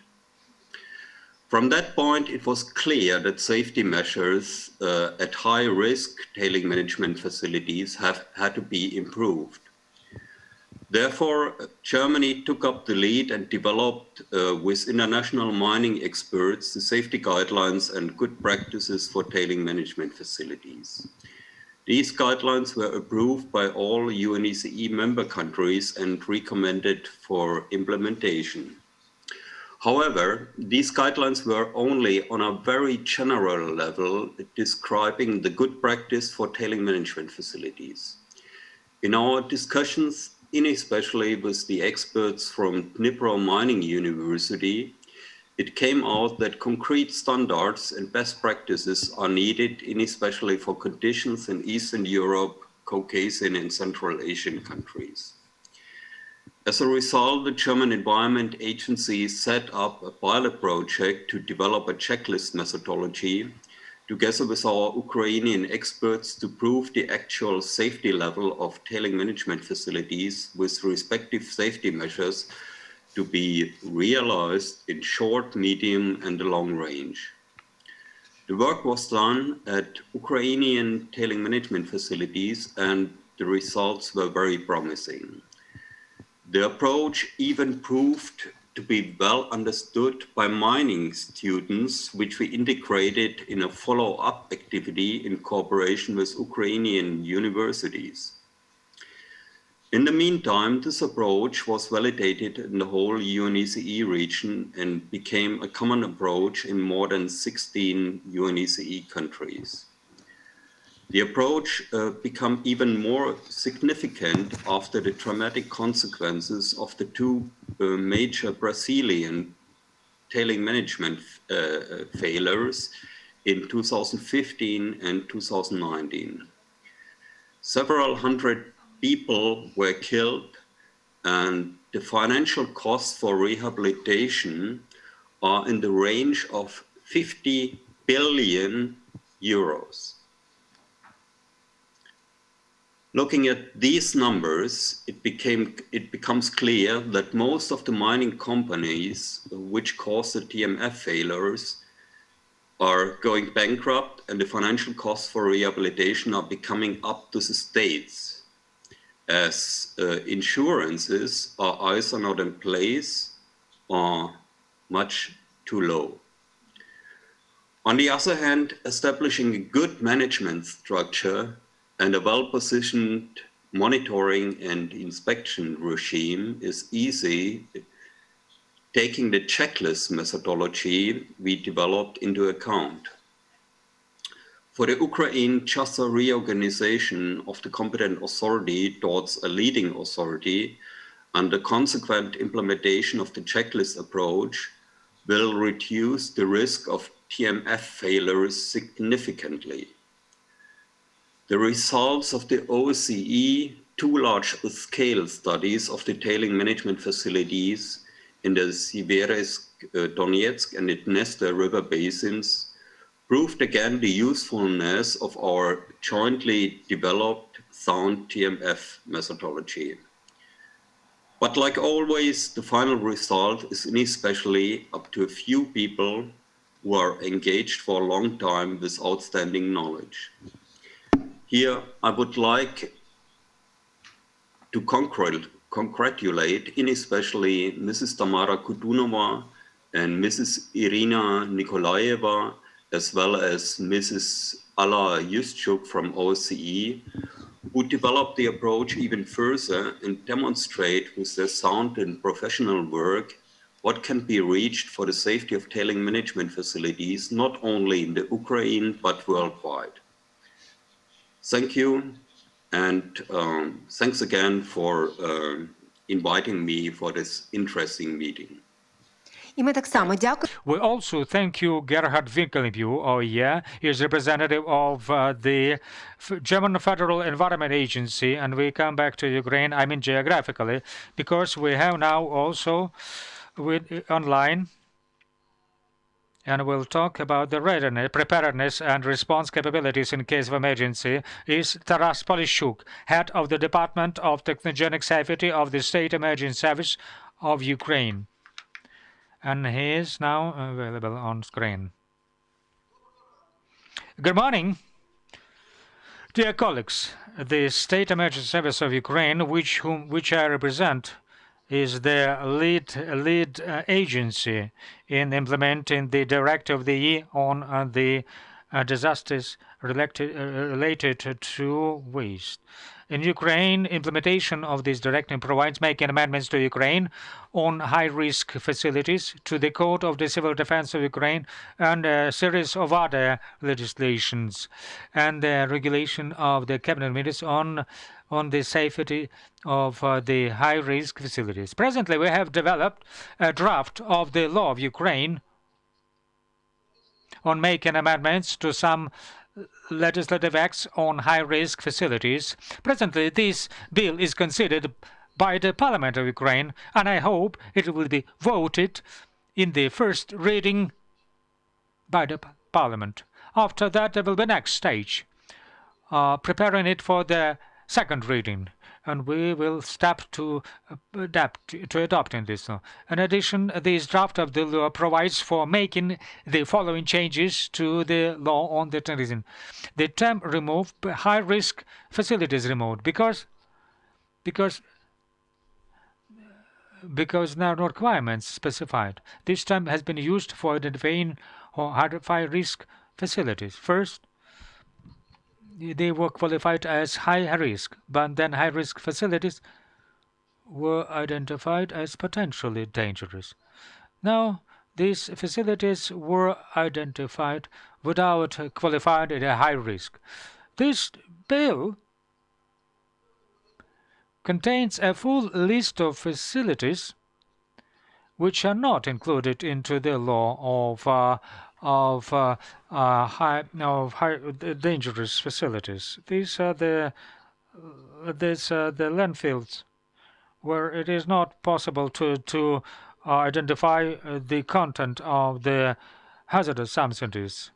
[SPEAKER 5] From that point, it was clear that safety measures at high-risk tailing management facilities had to be improved. Therefore, Germany took up the lead and developed with international mining experts the safety guidelines and good practices for tailing management facilities. These guidelines were approved by all UNECE member countries and recommended for implementation. However, these guidelines were only on a very general level, describing the good practice for tailing management facilities. In our discussions, especially with the experts from Dnipro Mining University, it came out that concrete standards and best practices are needed, especially for conditions in Eastern Europe, Caucasian and Central Asian countries. As a result, the German Environment Agency set up a pilot project to develop a checklist methodology together with our Ukrainian experts to prove the actual safety level of tailing management facilities with respective safety measures to be realized in short, medium, and the long range. The work was done at Ukrainian tailing management facilities, and the results were very promising. The approach even proved to be well understood by mining students, which we integrated in a follow-up activity in cooperation with Ukrainian universities. In the meantime, this approach was validated in the whole UNECE region and became a common approach in more than 16 UNECE countries. The approach became even more significant after the dramatic consequences of the two major Brazilian tailing management failures in 2015 and 2019. Several hundred people were killed, and the financial costs for rehabilitation are in the range of 50 billion euros. Looking at these numbers, it becomes clear that most of the mining companies which caused the TMF failures are going bankrupt, and the financial costs for rehabilitation are becoming up to the states, as insurances are either not in place or much too low. On the other hand, establishing a good management structure and a well-positioned monitoring and inspection regime is easy, taking the checklist methodology we developed into account. For the Ukraine, just a reorganization of the competent authority towards a leading authority and the consequent implementation of the checklist approach will reduce the risk of TMF failures significantly. The results of the OSCE two large-scale studies of the tailing management facilities in the Siveresk, Donetsk and the Dniester river basins proved again the usefulness of our jointly developed sound TMF methodology. But like always, the final result is especially up to a few people who are engaged for a long time with outstanding knowledge. Here, I would like to congratulate especially Mrs. Tamara Kutonova and Mrs. Iryna Nikolaieva, as well as Mrs. Polishchuk from OSCE, who developed the approach even further and demonstrate with their sound and professional work what can be reached for the safety of tailing management facilities, not only in the Ukraine, but worldwide. Thank you, and thanks again for inviting me for this interesting meeting.
[SPEAKER 4] І ми так само дякуємо.
[SPEAKER 2] We also thank you, Gerhard Winkelmann, he is representative of the German Federal Environment Agency, and we come back to Ukraine, I mean geographically, because we have now also online, and we'll talk about the readiness, preparedness and response capabilities in case of emergency, is Taras Polishchuk, head of the Department of Technogenic Safety of the State Emergency Service of Ukraine. And he is now available on screen. Good morning, dear colleagues. The State Emergency Service of Ukraine, which I represent, is the lead agency in implementing the directive of the EU on the disasters related to waste. In Ukraine, implementation of this directive provides making amendments to Ukraine on high-risk facilities, to the Code of the Civil Defense of Ukraine, and a series of other legislations, and the regulation of the cabinet ministers on the safety of the high-risk facilities. Presently, we have developed a draft of the law of Ukraine on making amendments to some legislative acts on high-risk facilities. Presently, this bill is considered by the Parliament of Ukraine, and I hope it will be voted in the first reading by the Parliament. After that, there will be next stage, preparing it for the second reading. and we will step to adopting this law. In addition, this draft of the law provides for making the following changes to the law on the terrorism. The term removed, high-risk facilities removed, because there are no requirements specified. This term has been used for identifying high-risk facilities. First, they were qualified as high risk, but then high-risk facilities were identified as potentially dangerous. Now, these facilities were identified without qualified as a high risk. This bill contains a full list of facilities which are not included into the law of high dangerous facilities. These are the landfills where it is not possible to identify the content of the hazardous substances.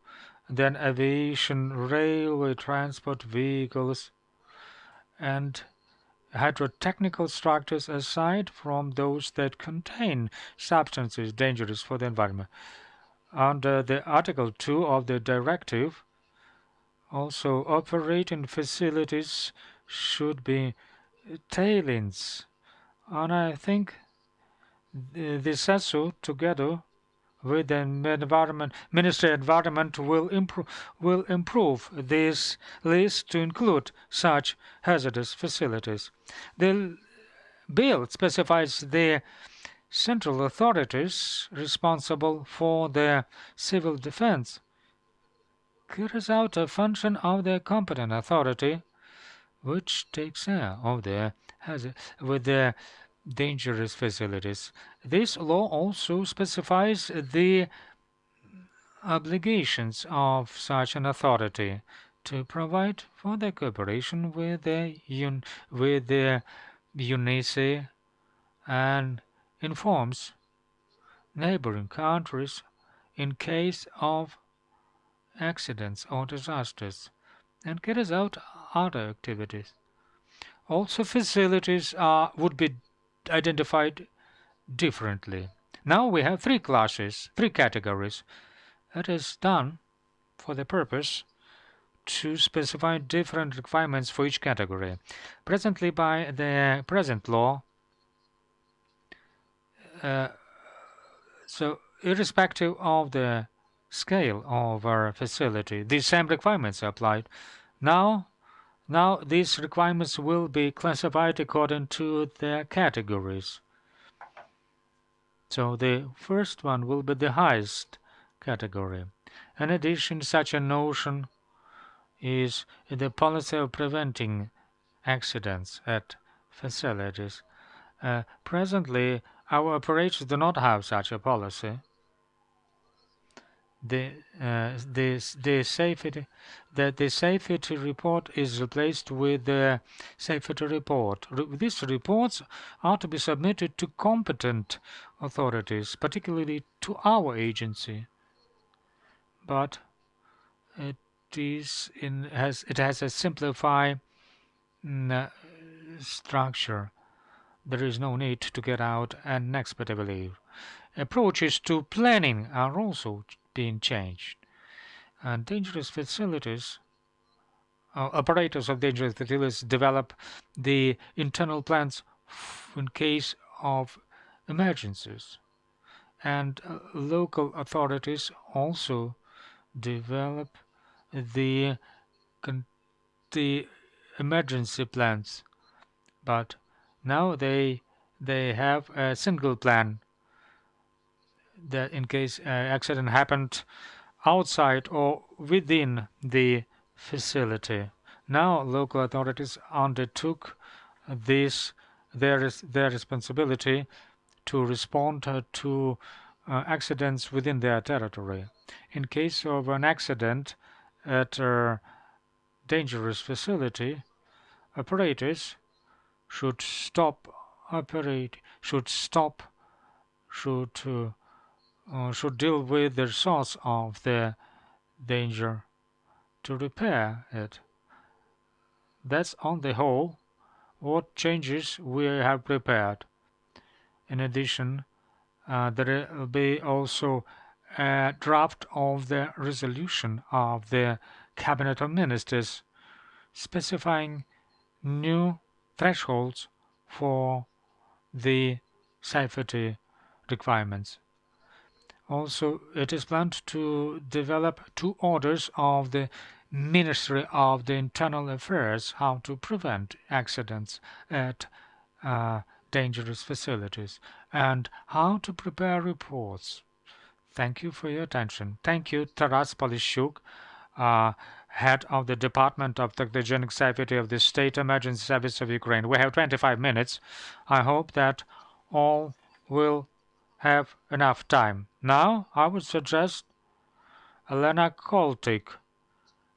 [SPEAKER 2] Then aviation, railway, transport vehicles, and hydrotechnical structures aside from those that contain substances dangerous for the environment. Under the Article 2 of the directive, also operating facilities should be tailings. And I think the CESU, together with the Ministry of Environment, will improve this list to include such hazardous facilities. The bill specifies the central authorities responsible for the civil defense carries out a function of the competent authority, which takes care of the dangerous facilities. This law also specifies the obligations of such an authority to provide for the cooperation with the UNECE and informs neighboring countries in case of accidents or disasters, and carries out other activities. Also, facilities would be identified differently. Now we have three categories. It is done for the purpose to specify different requirements for each category. Presently, by the present law, so irrespective of the scale of our facility, these same requirements are applied. Now these requirements will be classified according to their categories. So the first one will be the highest category. In addition, such a notion is the policy of preventing accidents at facilities. Presently, our operators do not have such a policy. The safety report is replaced with the safety report. These reports are to be submitted to competent authorities, particularly to our agency. But it has a simplified structure. There is no need to get out an expert leave. Approaches to planning are also being changed. And dangerous facilities, operators of dangerous facilities develop the internal plans in case of emergencies. And local authorities also develop the emergency plans. But now they have a single plan that in case accident happened outside or within the facility. Now local authorities undertook their responsibility to respond to accidents within their territory. In case of an accident at a dangerous facility, operators should deal with the source of the danger to repair it. That's on the whole what changes we have prepared. In addition, there will be also a draft of the resolution of the Cabinet of Ministers specifying new thresholds for the safety requirements. Also, it is planned to develop 2 orders of the Ministry of the Internal Affairs how to prevent accidents at dangerous facilities and how to prepare reports. Thank you for your attention. Thank you, Taras Polishchuk, head of the Department of Technogenic Safety of the State Emergency Service of Ukraine. We have 25 minutes. I hope that all will have enough time. Now, I would suggest Iryna Nikolaieva,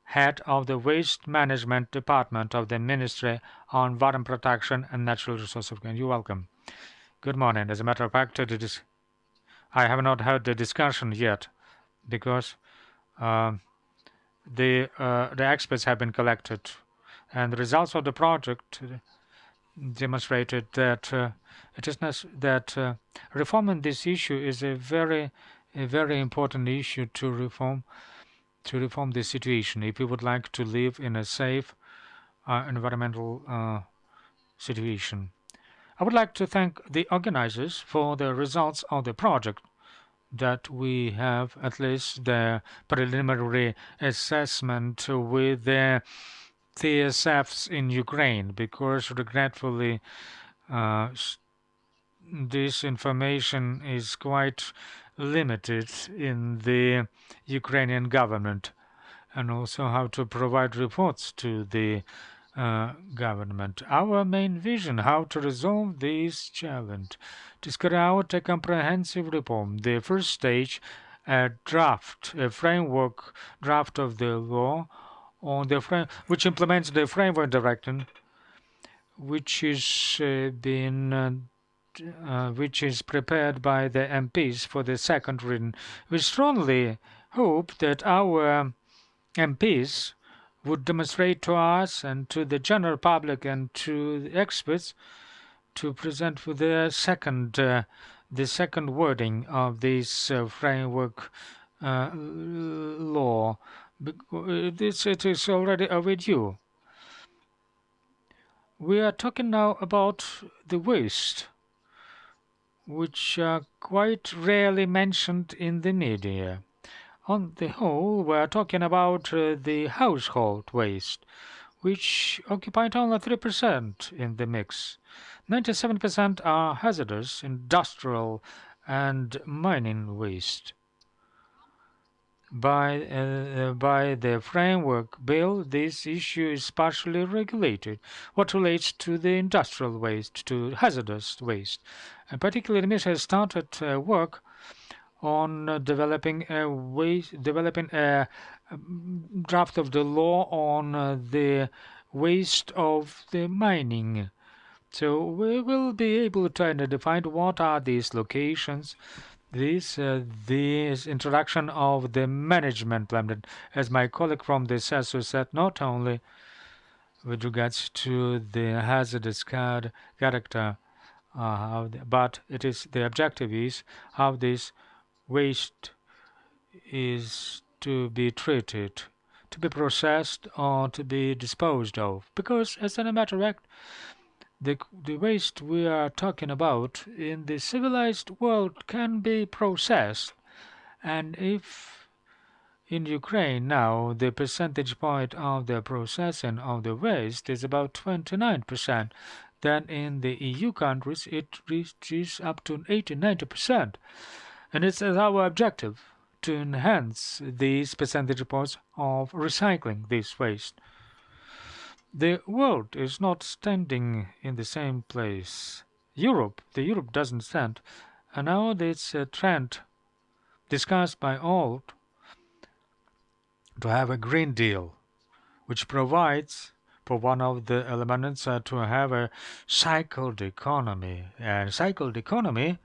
[SPEAKER 2] head of the Waste Management Department of the Ministry on Environment Protection and Natural Resources of Ukraine. You're welcome. Good morning. As a matter of fact, I have not heard the discussion yet because the experts have been collected, and the results of the project demonstrated that reforming this issue is a very important issue to reform the situation if we would like to live in a safe environmental situation. I would like to thank the organizers for the results of the project, that we have at least the preliminary assessment with the TSFs in Ukraine, because regretfully this information is quite limited in the Ukrainian government, and also how to provide reports to the government. Our main vision, how to resolve this challenge, to carry out a comprehensive reform. The first stage, a framework draft of the law on the which implements the framework directive, which is prepared by the MPs for the second reading. We strongly hope that our MPs would demonstrate to us and to the general public and to the experts to present for the second wording of this framework law. It is already overdue. We are talking now about the waste, which are quite rarely mentioned in the media. On the whole, we are talking about the household waste, which occupied only 3% in the mix. 97% are hazardous, industrial, and mining waste. By the framework bill, this issue is partially regulated. What relates to the industrial waste, to hazardous waste, and particularly, the ministry has started work on developing a draft of the law on the waste of the mining. So we will be able to identify what are these locations. This introduction of the management plan, as my colleague from the CESU said, not only with regards to the hazardous character, but the objective is how this waste is to be treated, to be processed, or to be disposed of. Because, as a matter of fact, the waste we are talking about in the civilized world can be processed, and if in Ukraine now the percentage point of the processing of the waste is about 29%, then in the EU countries it reaches up to 80-90%. And it's our objective to enhance these percentage points of recycling this waste. The world is not standing in the same place. Europe doesn't stand. And now there's a trend discussed by all to have a Green Deal, which provides for one of the elements to have a cycled economy. And cycled economy,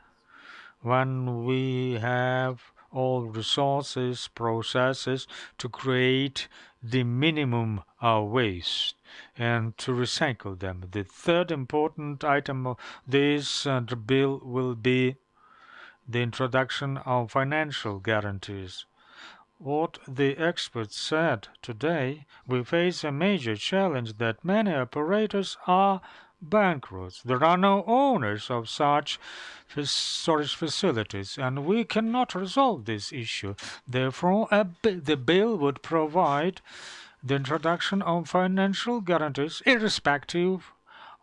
[SPEAKER 2] when we have all resources, processes to create the minimum waste and to recycle them. The third important item of this bill will be the introduction of financial guarantees. What the experts said today, we face a major challenge that many operators are bankrupt. There are no owners of such storage facilities, and we cannot resolve this issue. Therefore, the bill would provide the introduction of financial guarantees, irrespective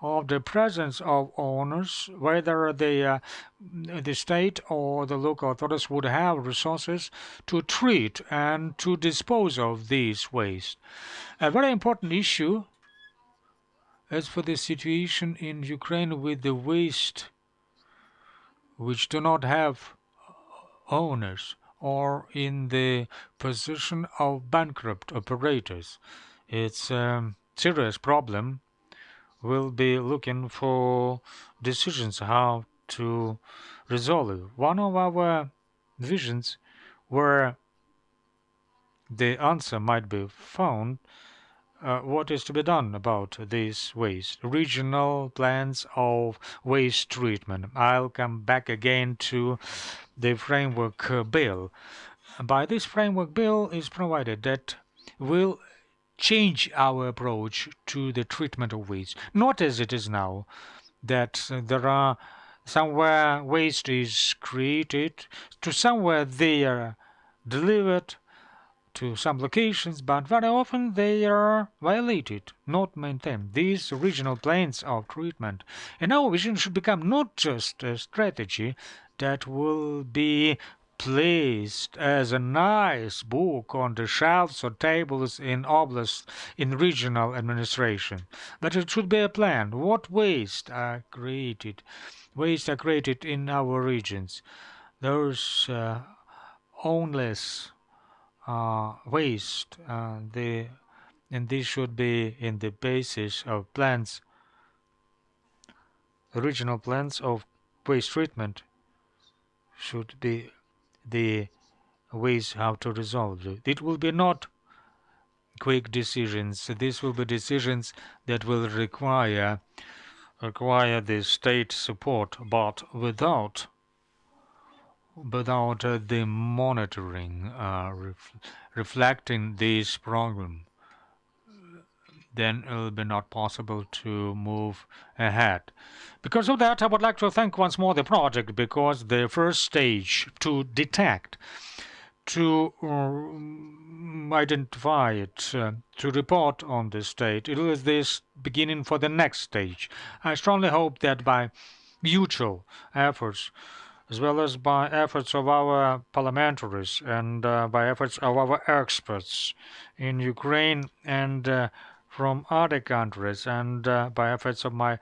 [SPEAKER 2] of the presence of owners, whether the state or the local authorities would have resources to treat and to dispose of these waste. A very important issue as for the situation in Ukraine with the waste which do not have owners or in the position of bankrupt operators. It's a serious problem. We'll be looking for decisions how to resolve it. One of our visions where the answer might be found, what is to be done about this waste? Regional plans of waste treatment. I'll come back again to the framework bill. By this framework bill is provided that will change our approach to the treatment of waste, not as it is now, that there are somewhere waste is created, to somewhere they are delivered to some locations, but very often they are violated, not maintained. These regional plans of treatment, in our vision, should become not just a strategy that will be placed as a nice book on the shelves or tables in Oblast, in regional administration, but it should be a plan. What waste are created? Waste are created in our regions. Those ownless waste, and this should be in the basis of plans, regional plans of waste treatment should be the ways how to resolve it. It will be not quick decisions. These will be decisions that will require the state support, but without the monitoring, reflecting this problem, then it will be not possible to move ahead. Because of that, I would like to thank once more the project, because the first stage to detect, to identify it, to report on the state, it is this beginning for the next stage. I strongly hope that by mutual efforts, as well as by efforts of our parliamentaries and by efforts of our experts in Ukraine and from other countries, and by efforts of my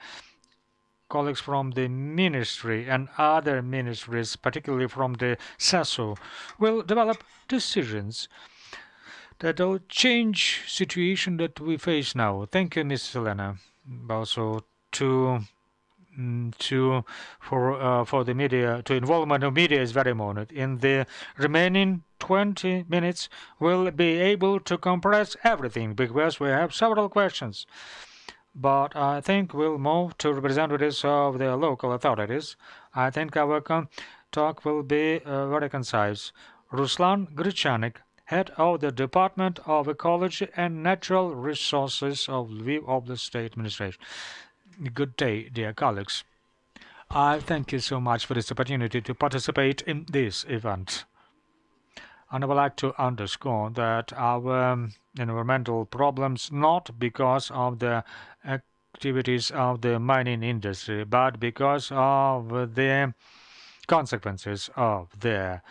[SPEAKER 2] colleagues from the ministry and other ministries, particularly from the CESO, will develop decisions that will change situation that we face now. Thank you, Ms. Elena, also for the media, to involvement of media is very important. In the remaining 20 minutes, we'll be able to compress everything because we have several questions. But I think we'll move to representatives of the local authorities. I think our talk will be very concise. Ruslan Grechanyk, head of the Department of Ecology and Natural Resources of Lviv Oblast State Administration. Good day, dear colleagues. I thank you so much for this opportunity to participate in this event. And I would like to underscore that our environmental problems not because of the activities of the mining industry, but because of the consequences of their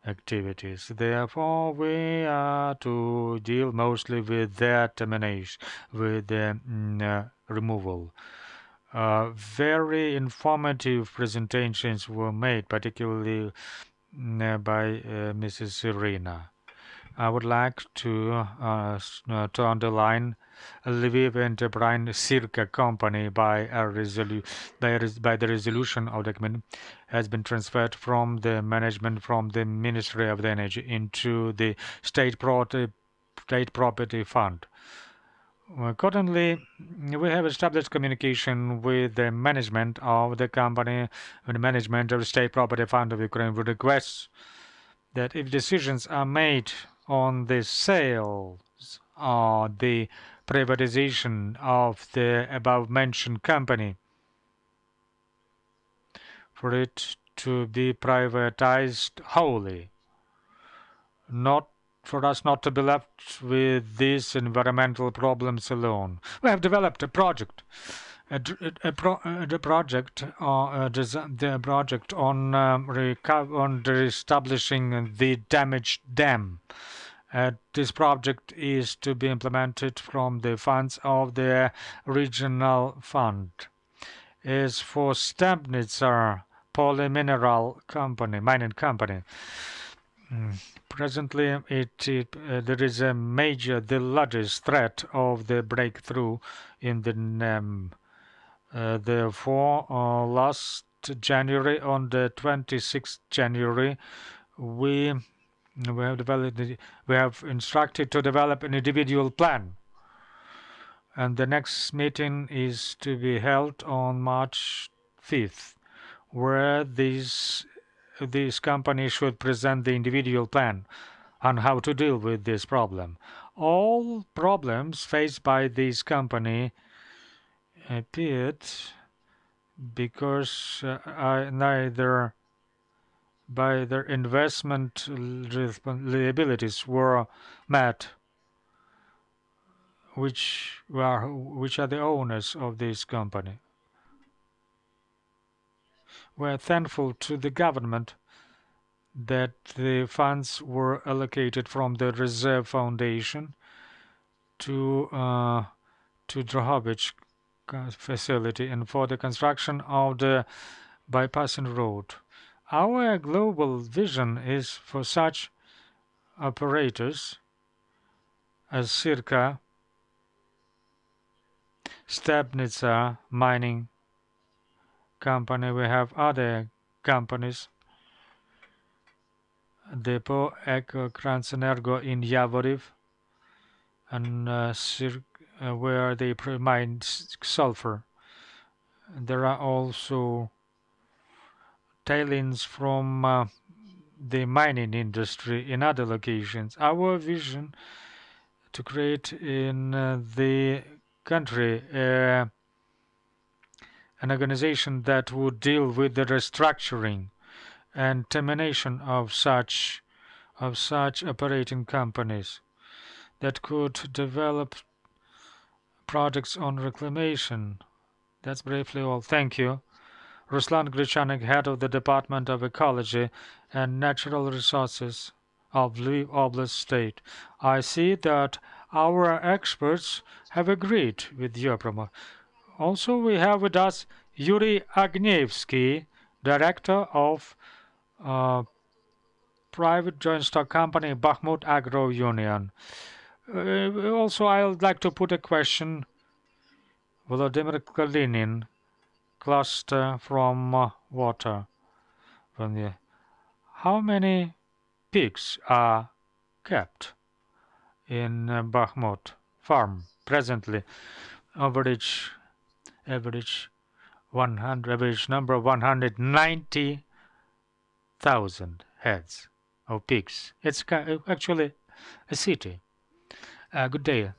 [SPEAKER 2] activities. Therefore, we are to deal mostly with their termination, with the removal. Very informative presentations were made, particularly by Mrs. Iryna. I would like to underline Lviv Enterprise Circa company by the resolution of the committee has been transferred from the management from the Ministry of the Energy into the State Property Fund. Accordingly, we have established communication with the management of the company and the management of the State Property Fund of Ukraine with requests that if decisions are made on the sales or the privatization of the above-mentioned company, for it to be privatized wholly, not for us not to be left with these environmental problems alone. We have developed a project, the project on reestablishing the damaged dam. This project is to be implemented from the funds of the regional fund. Is for Stebnitzer polymineral company, mining company. Presently, there is a major, the largest threat of the breakthrough in the NEM. Therefore, last January, on the 26th January, we have instructed to develop an individual plan. And the next meeting is to be held on March 5th, where this company should present the individual plan on how to deal with this problem. All problems faced by this company appeared because neither by their investment liabilities were met, which are the owners of this company. We're thankful to the government that the funds were allocated from the Reserve Foundation to Drohobych facility and for the construction of the bypassing road. Our global vision is for such operators as Sirka, Stebnitzer mining company. We have other companies, Depot Eco-Transboundary in Yavoriv, and where they mine sulfur. There are also tailings from the mining industry in other locations. Our vision to create in the country an organization that would deal with the restructuring and termination of such operating companies that could develop projects on reclamation. That's briefly all. Thank you. Ruslan Grechanyk, head of the Department of Ecology and Natural Resources of Lviv Oblast State. I see that our experts have agreed with your promotion. Also, we have with us Yurii Aknievskyi, director of private joint stock company Bakhmut Agro Union. Also, I would like to put a question. Vladimir Kalinin, cluster from water. How many pigs are kept in Bakhmut farm presently? Average number 190,000 heads of pigs. It's actually a city. Good day.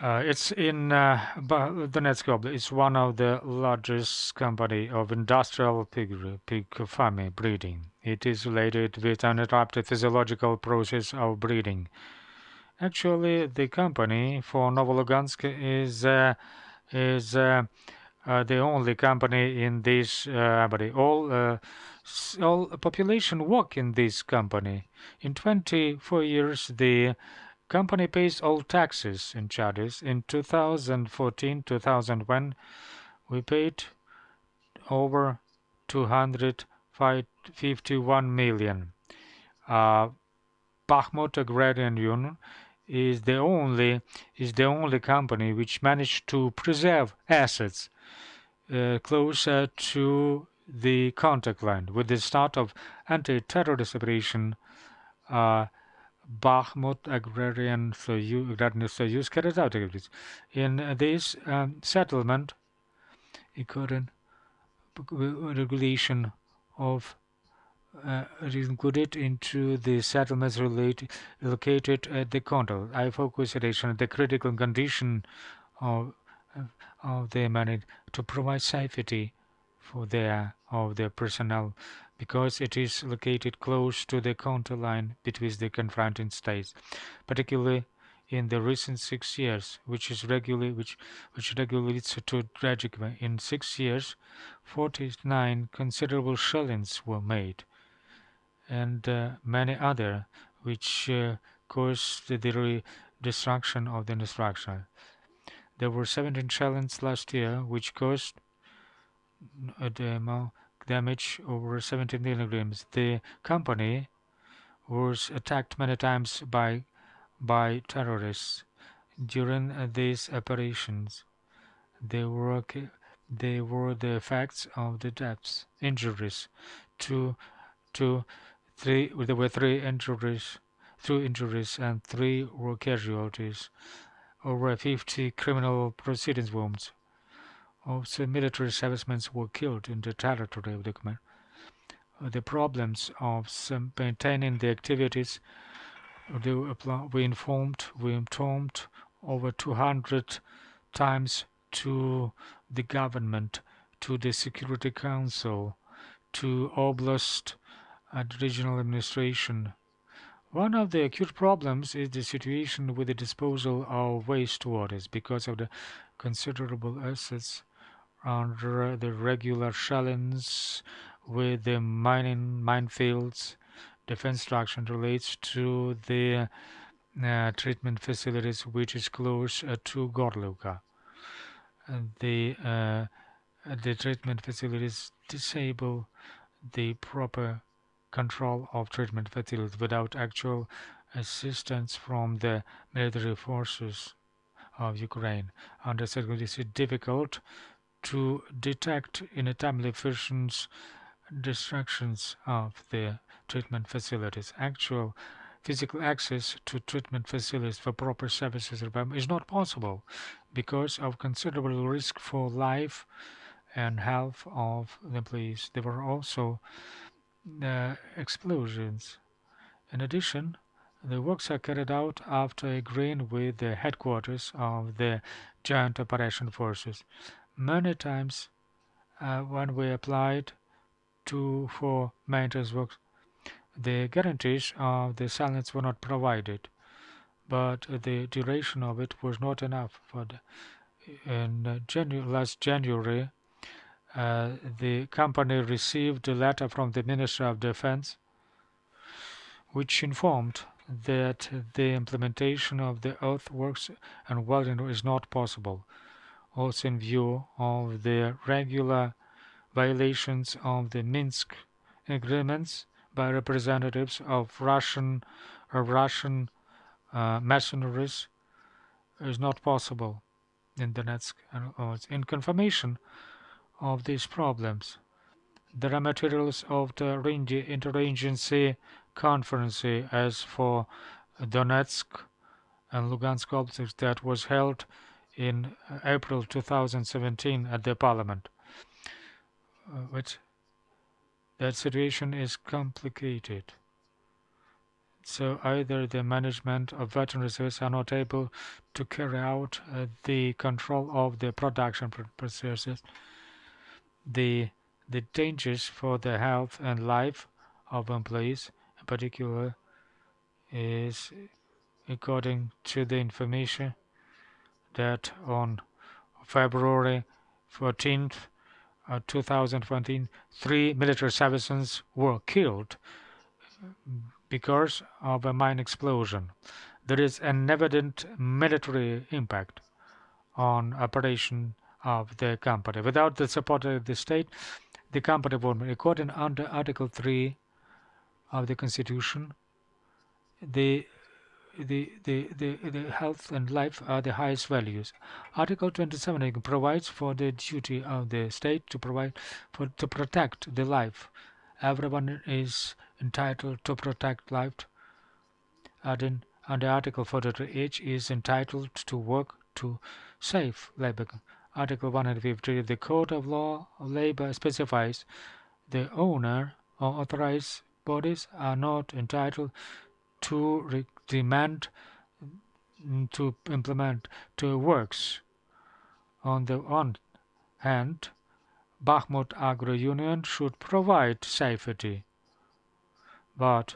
[SPEAKER 2] It's in Donetsk Oblast. It's one of the largest company of industrial pig farming breeding. It is related with uninterrupted physiological process of breeding. Actually, the company for Novolugansk is the only company in this. All population work in this company. In 24 years, the company pays all taxes and charges. In 2014-2001, we paid over 251 million. Bakhmut Agrarian Union is the only company which managed to preserve assets closer to the contact line. With the start of anti-terrorist operation, Bakhmut Agrarian Soyuz carried out activities. In this settlement, according regulation of is included into the settlements located at the control. I focus on the critical condition of the money to provide safety for their personnel, because it is located close to the counter line between the confronting states, particularly in the recent 6 years, which regularly leads to tragic. In 6 years, 49 considerable shellings were made, and many other which caused the destruction of the infrastructure. There were 17 shellings last year, which caused damage over 17 kilograms. The company was attacked many times by terrorists. During these operations, there were the effects of the deaths, injuries. There were 2 injuries, and 3 were casualties. Over 50 criminal proceedings wounds. Also, military servicemen were killed in the territory of the command. The problems of maintaining the activities, we informed over 200 times to the government, to the Security Council, to Oblast and regional administration. One of the acute problems is the situation with the disposal of wastewaters because of the considerable assets under the regular shellings with the minefields. Defense structure relates to the treatment facilities, which is close to Gorlovka. The treatment facilities disable the proper control of treatment facilities without actual assistance from the military forces of Ukraine. Under circumstances, it's difficult to detect in a timely fashion destructions of the treatment facilities. Actual physical access to treatment facilities for proper services is not possible because of considerable risk for life and health of the employees. There were also explosions. In addition, the works are carried out after agreeing with the headquarters of the Joint Operation Forces. Many times, when we applied for maintenance works, the guarantees of the silence were not provided, but the duration of it was not enough. Last January, the company received a letter from the Minister of Defense, which informed that the implementation of the earthworks and welding is not possible, also in view of the regular violations of the Minsk agreements by representatives of Russian mercenaries is not possible in Donetsk. In confirmation of these problems, there are materials of the interagency conference as for Donetsk and Lugansk Oblast that was held in April 2017 at the parliament. That situation is complicated. So either the management of veteran reserves are not able to carry out the control of the production processes, the dangers for the health and life of employees in particular is, according to the information, that on February 14th, 2014, 3 military servicemen were killed because of a mine explosion. There is an evident military impact on operation of the company. Without the support of the state, the company would be according under Article 3 of the Constitution. The the health and life are the highest values. Article 27 provides for the duty of the state to protect the life. Everyone is entitled to protect life. Under Article 43, each is entitled to work to save labor. Article 150 of the Code of Law of Labor specifies the owner or authorized bodies are not entitled to demand to implement to works. On the one hand, Bakhmut Agro Union should provide safety, but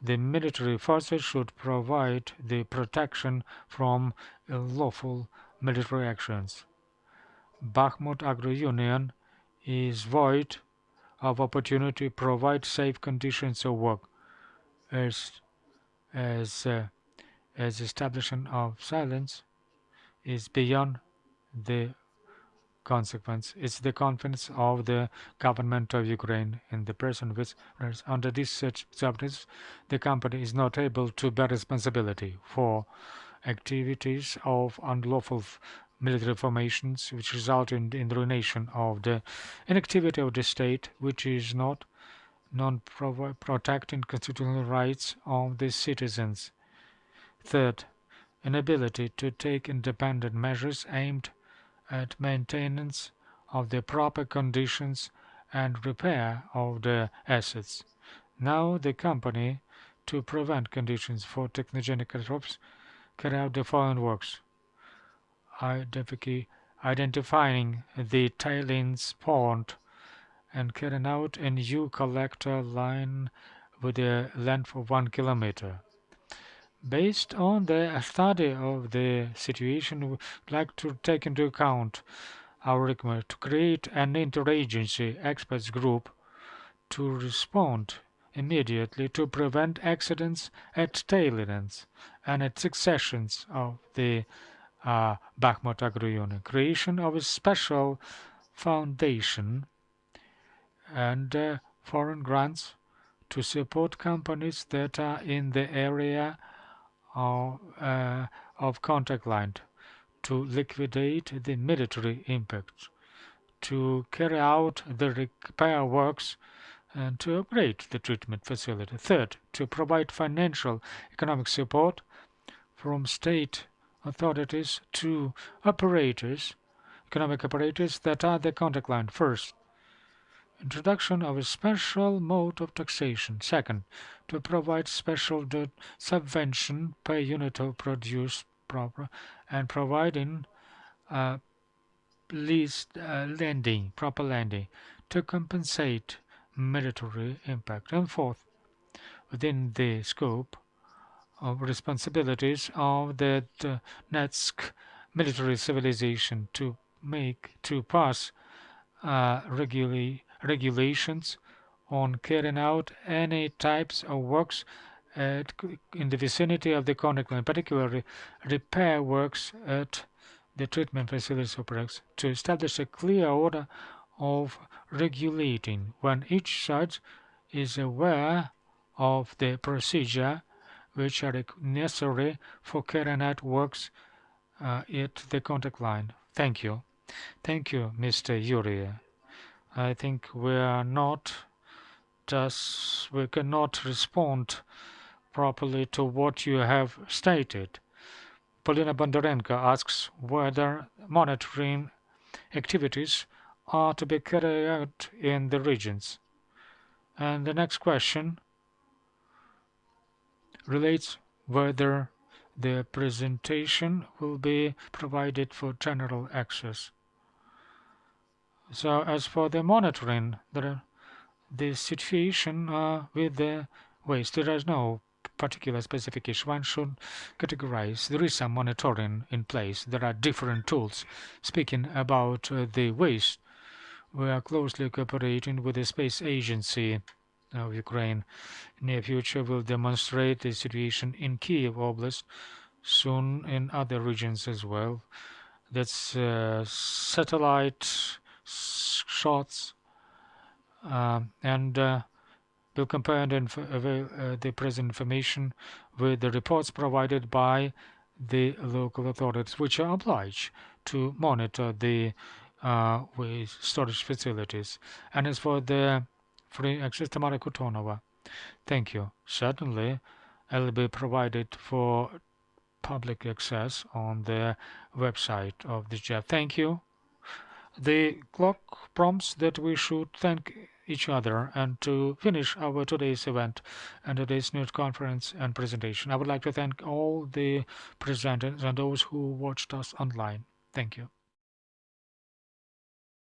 [SPEAKER 2] the military forces should provide the protection from unlawful military actions. Bakhmut Agro Union is void of opportunity to provide safe conditions of work as establishment of silence is beyond the consequence. It's the confidence of the government of Ukraine in the person which under these circumstances the company is not able to bear responsibility for activities of unlawful military formations which result in the ruination of the inactivity of the state, which is not protecting constitutional rights of the citizens. Third, inability to take independent measures aimed at maintenance of the proper conditions and repair of the assets. Now the company, to prevent conditions for technogenic catastrophes, carry out the following works: identifying the tailings pond and carrying out a new collector line with a length of 1 kilometer. Based on the study of the situation, we would like to take into account our request to create an interagency experts group to respond immediately to prevent accidents at tailings and at successions of the Bakhmut Agro Union. Creation of a special foundation and foreign grants to support companies that are in the area of contact line, to liquidate the military impact, to carry out the repair works, and to upgrade the treatment facility. Third, to provide financial economic support from state authorities to economic operators that are the contact line. First, introduction of a special mode of taxation. Second, to provide special subvention per unit of produce proper and providing proper lending to compensate military impact. And fourth, within the scope of responsibilities of the Donetsk military civilization to pass regulations on carrying out any types of works in the vicinity of the contact line, particularly repair works at the treatment facilities of products, to establish a clear order of regulating when each side is aware of the procedure which are necessary for carrying out works at the contact line. Thank you. Thank you, Mr. Yurii. I think we cannot respond properly to what you have stated. Polina Bondarenko asks whether monitoring activities are to be carried out in the regions. And the next question relates whether the presentation will be provided for general access. So as for the monitoring, the situation with the waste, there is no particular specification. One should categorize. There is some monitoring in place. There are different tools. Speaking about the waste, we are closely cooperating with the Space Agency of Ukraine. In the near future, we'll demonstrate the situation in Kiev Oblast, soon in other regions as well. That's satellite shots and will compare the present information with the reports provided by the local authorities, which are obliged to monitor the waste storage facilities. And as for the free access, Tamara Kutonova, thank you. Certainly, it'll be provided for public access on the website of the JAP. Thank you. The clock prompts that we should thank each other and to finish our today's event and today's news conference and presentation. I would like to thank all the presenters and those who watched us online. Thank you.